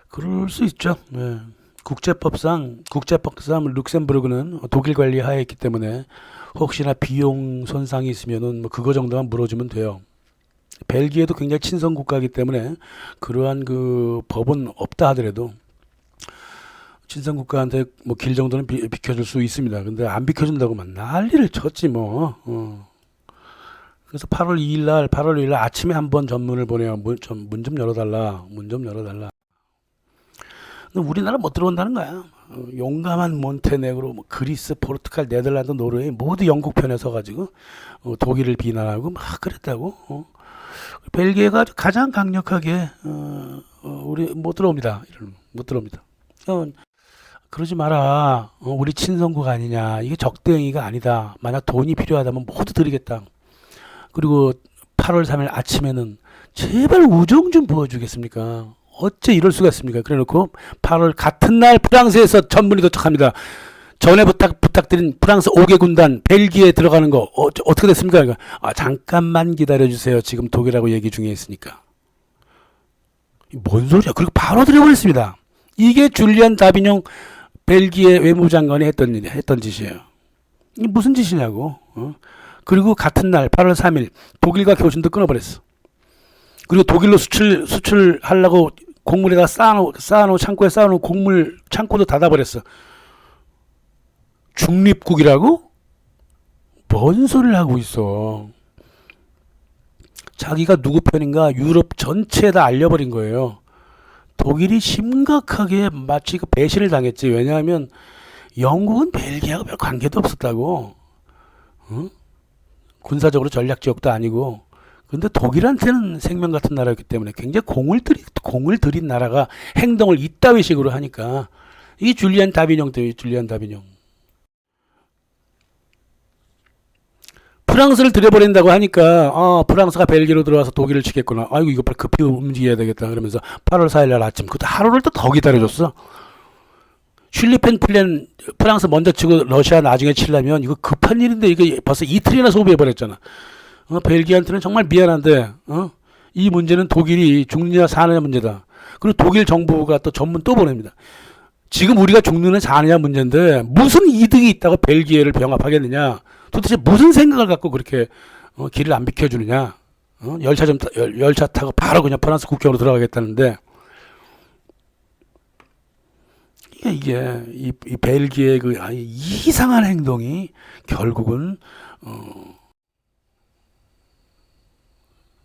A: 그럴 수 있죠. 네. 국제법상 룩셈부르크는 독일 관리 하에 있기 때문에 혹시나 비용 손상이 있으면은 뭐 그거 정도만 물어주면 돼요. 벨기에도 굉장히 친선 국가이기 때문에 그러한 그 법은 없다 하더라도 친선 국가한테 뭐 길 정도는 비켜줄 수 있습니다. 근데 안 비켜준다고만 난리를 쳤지 뭐. 그래서 8월 2일 날 아침에 한번 전문을 보내요. 문 좀 열어달라. 문 좀 열어달라. 근데 우리나라 못 들어온다는 거야. 용감한 몬테네그로, 뭐 그리스, 포르투갈, 네덜란드, 노르웨이 모두 영국 편에 서가지고 독일을 비난하고 막 그랬다고. 벨기에가 가장 강력하게 우리 못 들어옵니다. 못 들어옵니다. 그러지 마라. 우리 친선국 아니냐. 이게 적대행위가 아니다. 만약 돈이 필요하다면 모두 드리겠다. 그리고 8월 3일 아침에는 제발 우정 좀 부어주겠습니까? 어째 이럴 수가 있습니까? 그래놓고 8월 같은 날 프랑스에서 전문이 도착합니다. 전에 부탁드린 프랑스 5개 군단 벨기에 들어가는 거 어떻게 됐습니까? 잠깐만 기다려주세요. 지금 독일하고 얘기 중에 있으니까. 뭔 소리야? 그리고 바로 들여버렸습니다. 이게 줄리안 다비뇽 벨기에 외무부 장관이 했던 짓이에요. 이게 무슨 짓이냐고. 그리고 같은 날 8월 3일 독일과 교신도 끊어버렸어. 그리고 독일로 수출하려고 곡물에다 쌓아놓은 창고에 쌓아놓은 곡물 창고도 닫아버렸어. 중립국이라고? 뭔 소리를 하고 있어. 자기가 누구 편인가 유럽 전체에다 알려버린 거예요. 독일이 심각하게 마치 그 배신을 당했지. 왜냐하면 영국은 벨기에하고 별 관계도 없었다고. 군사적으로 전략 지역도 아니고. 근데 독일한테는 생명 같은 나라였기 때문에 굉장히 공을 들인 나라가 행동을 이따위 식으로 하니까 이게 줄리안 다비뇽 때문에 줄리안 다비뇽. 프랑스를 들여버린다고 하니까 프랑스가 벨기에로 들어와서 독일을 치겠구나. 아이고 이거 빨리 급히 움직여야 되겠다. 그러면서 8월 4일 날 아침 그때 하루를 또 더 기다려줬어. 슐리펜 플랜 프랑스 먼저 치고 러시아 나중에 치려면 이거 급한 일인데 이게 벌써 이틀이나 소비해버렸잖아. 벨기에한테는 정말 미안한데 이 문제는 독일이 죽느냐 사느냐 문제다. 그리고 독일 정부가 또 전문 또 보냅니다. 지금 우리가 죽느냐 사느냐 문제인데 무슨 이득이 있다고 벨기에를 병합하겠느냐. 도대체 무슨 생각을 갖고 그렇게 길을 안 비켜주느냐. 열차 타고 바로 그냥 프랑스 국경으로 들어가겠다는데 이게 이 벨기에의 그 이상한 행동이 결국은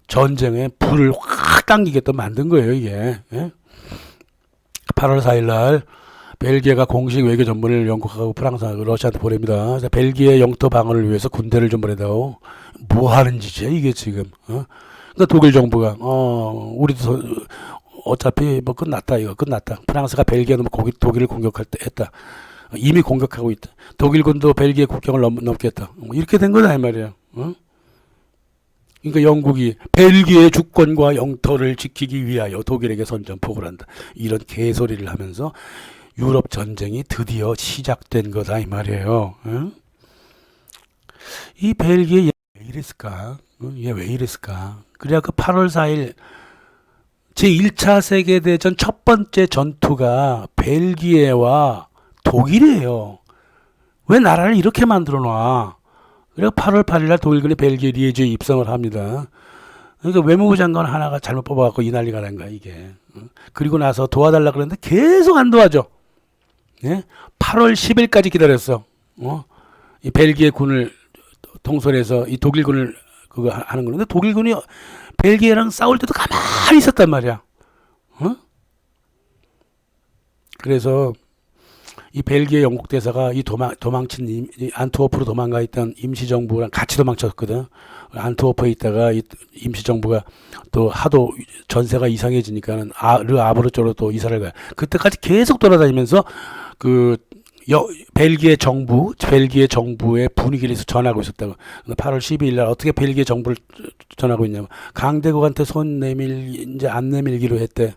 A: 전쟁에 불을 확 당기게 또 만든 거예요, 이게. 예? 8월 4일 날 벨기에가 공식 외교 전문을 영국하고 프랑스하고 러시아한테 보냅니다. 그래서 벨기에 영토 방어를 위해서 군대를 좀 보내다오. 뭐 하는 짓이야, 이게 지금. 그러니까 독일 정부가 우리도 어차피 뭐 끝났다, 이거 끝났다. 프랑스가 벨기에도 독일을 공격할 때 했다. 이미 공격하고 있다. 독일군도 벨기에 국경을 넘겠다. 이렇게 된 거다 이 말이야. 그러니까 영국이 벨기에 주권과 영토를 지키기 위하여 독일에게 선전포고를 한다. 이런 개소리를 하면서 유럽 전쟁이 드디어 시작된 거다 이 말이에요. 이 벨기에 얘 왜 이랬을까? 얘 왜 이랬을까? 그래야 그 8월 4일 제1차 세계대전 첫 번째 전투가 벨기에와 독일이에요. 왜 나라를 이렇게 만들어 놔? 그래서 8월 8일 날 독일군이 벨기에 리에주에 입성을 합니다. 그러니까 외무부 장관 하나가 잘못 뽑아갖고 이 난리가 난 거야, 이게. 그리고 나서 도와달라 그랬는데 계속 안 도와줘. 예? 8월 10일까지 기다렸어. 이 벨기에 군을 동선해서 이 독일군을 그거 하는 거는데 독일군이 벨기에랑 싸울 때도 가만히 있었단 말이야. 그래서 이 벨기에 영국 대사가 이 도망친 안트워프로 도망가 있던 임시정부랑 같이 도망쳤거든. 안트워프에 있다가 이 임시정부가 또 하도 전세가 이상해지니까는 르 아브르 쪽으로 또 이사를 가요. 그때까지 계속 돌아다니면서 그 벨기에 정부의 분위기를 전하고 있었다고. 8월 12일 날 어떻게 벨기에 정부를 전하고 있냐면 강대국한테 손 이제 안 내밀기로 했대.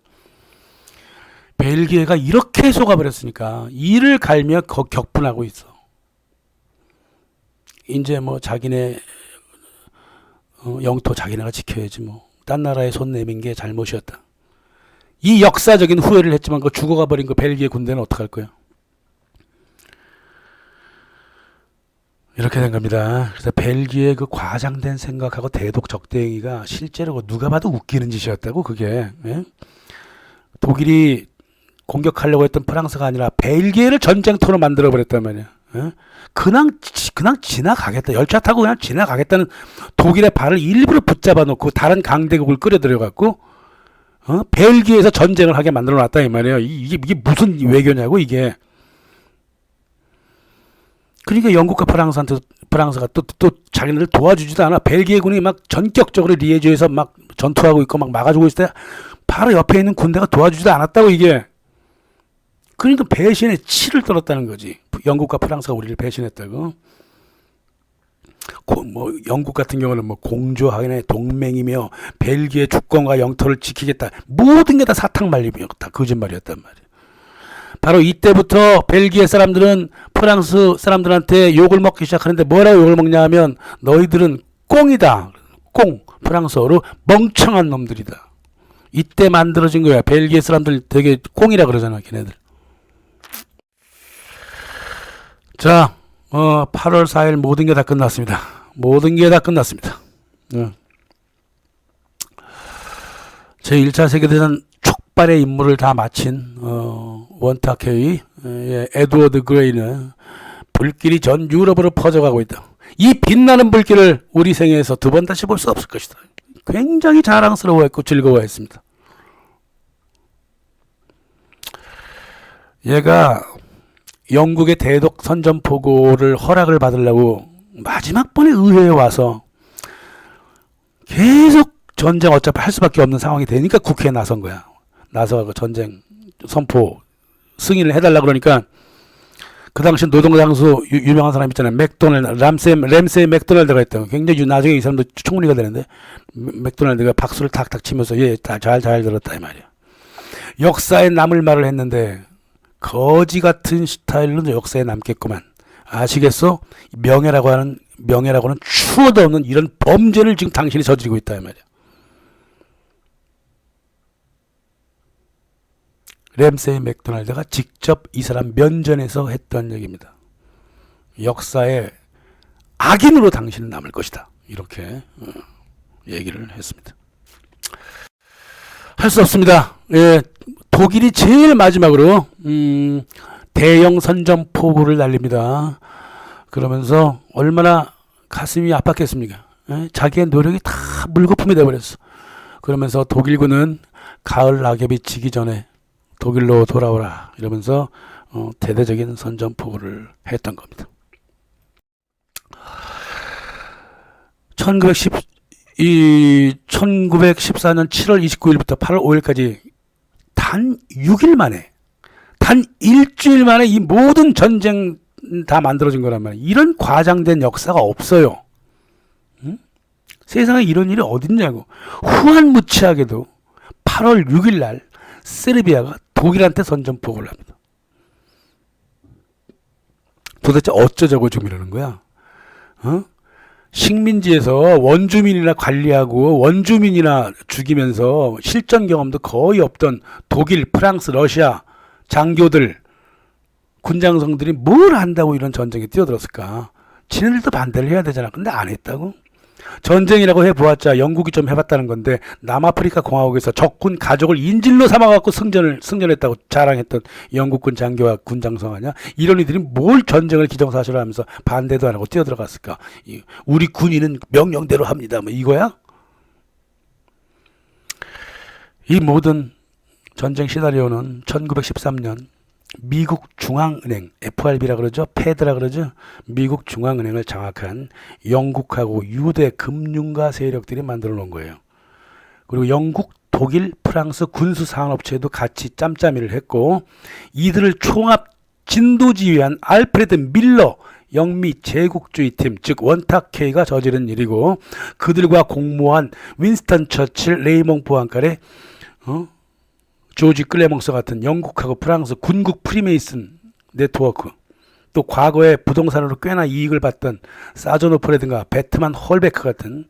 A: 벨기에가 이렇게 속아버렸으니까 이를 갈며 격분하고 있어. 이제 뭐 자기네 영토 자기네가 지켜야지 뭐. 딴 나라에 손 내민 게 잘못이었다. 이 역사적인 후회를 했지만 그 죽어가 버린 그 벨기에 군대는 어떡할 거야? 이렇게 된 겁니다. 그래서 벨기에 그 과장된 생각하고 대독 적대행위가 실제로 누가 봐도 웃기는 짓이었다고 그게. 예? 독일이 공격하려고 했던 프랑스가 아니라 벨기에를 전쟁터로 만들어 버렸단 말이야. 예? 그냥 지나가겠다. 열차 타고 그냥 지나가겠다는 독일의 발을 일부러 붙잡아 놓고 다른 강대국을 끌어들여 갖고 벨기에에서 전쟁을 하게 만들어 놨다 이 말이에요. 이게 무슨 외교냐고 이게. 그러니까 영국과 프랑스가 또 자기네들 도와주지도 않아. 벨기에군이 막 전격적으로 리에주에서 막 전투하고 있고 막 막아주고 있을 때 바로 옆에 있는 군대가 도와주지도 않았다고 이게. 그러니까 배신의 치를 떨었다는 거지. 영국과 프랑스가 우리를 배신했다고. 뭐 영국 같은 경우는 뭐 공조하인의 동맹이며 벨기에 주권과 영토를 지키겠다. 모든 게 다 사탕 말림이었다. 거짓말이었단 말이야. 바로 이때부터 벨기에 사람들은 프랑스 사람들한테 욕을 먹기 시작하는데 뭐라고 욕을 먹냐 하면 너희들은 꽁이다. 꽁. 프랑스어로 멍청한 놈들이다. 이때 만들어진 거야. 벨기에 사람들 되게 꽁이라 그러잖아. 걔네들. 자, 8월 4일 모든 게 다 끝났습니다. 모든 게 다 끝났습니다. 제 1차 세계대전 촉발의 임무를 다 마친 원타케의 에드워드 그레이는 불길이 전 유럽으로 퍼져가고 있다. 이 빛나는 불길을 우리 생애에서 두 번 다시 볼 수 없을 것이다. 굉장히 자랑스러워했고 즐거워했습니다. 얘가 영국의 대독 선전포고를 허락을 받으려고 마지막 번에 의회에 와서 계속 전쟁 어차피 할 수밖에 없는 상황이 되니까 국회에 나선 거야. 나서 전쟁 선포 승인을 해달라 그러니까 그 당시 노동당수 유명한 사람 있잖아요. 램세이 맥도날드가 있다고. 굉장히 나중에 이 사람도 총리가 되는데 맥도날드가 박수를 탁탁 치면서 잘 들었다 이 말이야. 역사에 남을 말을 했는데 거지 같은 스타일로 역사에 남겠구만. 아시겠어? 명예라고는 추워도 없는 이런 범죄를 지금 당신이 저지르고 있다 이 말이야. 램세이 맥도날드가 직접 이 사람 면전에서 했던 얘기입니다. 역사의 악인으로 당신은 남을 것이다. 이렇게 얘기를 했습니다. 할 수 없습니다. 예, 독일이 제일 마지막으로 대형 선전포고를 날립니다. 그러면서 얼마나 가슴이 아팠겠습니까? 예? 자기의 노력이 다 물거품이 되어버렸어. 그러면서 독일군은 가을 낙엽이 지기 전에 독일로 돌아오라 이러면서 대대적인 선전포고를 했던 겁니다. 1914년 7월 29일부터 8월 5일까지 단 6일 만에, 단 일주일 만에 이 모든 전쟁 다 만들어진 거란 말이에요. 이런 과장된 역사가 없어요. 응? 세상에 이런 일이 어딨냐고. 후한무치하게도 8월 6일 날 세르비아가 독일한테 선전포고를 합니다. 도대체 어쩌자고 지금 이러는 거야? 식민지에서 원주민이나 관리하고 원주민이나 죽이면서 실전 경험도 거의 없던 독일, 프랑스, 러시아 장교들, 군장성들이 뭘 한다고 이런 전쟁에 뛰어들었을까? 지네들도 반대를 해야 되잖아. 근데 안 했다고? 전쟁이라고 해보았자 영국이 좀 해봤다는 건데 남아프리카 공화국에서 적군 가족을 인질로 삼아갖고 승전했다고 자랑했던 영국군 장교와 군장성 아니야? 이런 이들이 뭘 전쟁을 기정사실로 하면서 반대도 안 하고 뛰어들어갔을까? 우리 군인은 명령대로 합니다. 뭐 이거야? 이 모든 전쟁 시나리오는 1913년 미국 중앙은행, FRB라 그러죠. 패드라 그러죠. 미국 중앙은행을 장악한 영국하고 유대 금융가 세력들이 만들어 놓은 거예요. 그리고 영국, 독일, 프랑스 군수산업체도 같이 짬짬이를 했고 이들을 총합 진두지휘한 알프레드 밀러 영미 제국주의팀, 즉 원타케이가 저지른 일이고 그들과 공모한 윈스턴 처칠, 레이몽 보안칼의 조지 클레몽스 같은 영국하고 프랑스 군국 프리메이슨 네트워크, 또 과거에 부동산으로 꽤나 이익을 봤던 사조노프라든가 베트만 홀베크 같은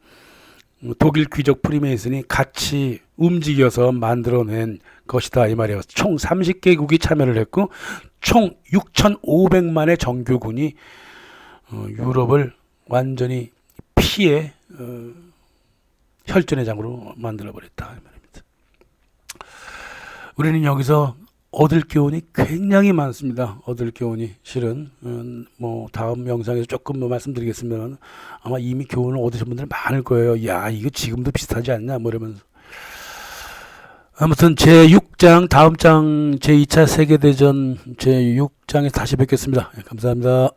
A: 독일 귀족 프리메이슨이 같이 움직여서 만들어낸 것이다 이 말이에요. 총 30개국이 참여를 했고 총 6,500만의 정규군이 유럽을 완전히 피해 혈전의 장으로 만들어 버렸다 말입니다. 우리는 여기서 얻을 교훈이 굉장히 많습니다. 얻을 교훈이 실은 뭐 다음 영상에서 조금 뭐 말씀드리겠습니다. 아마 이미 교훈을 얻으신 분들 많을 거예요. 야, 이거 지금도 비슷하지 않냐 뭐 이러면서. 아무튼 제6장 다음 장 제2차 세계대전 제6장에서 다시 뵙겠습니다. 감사합니다.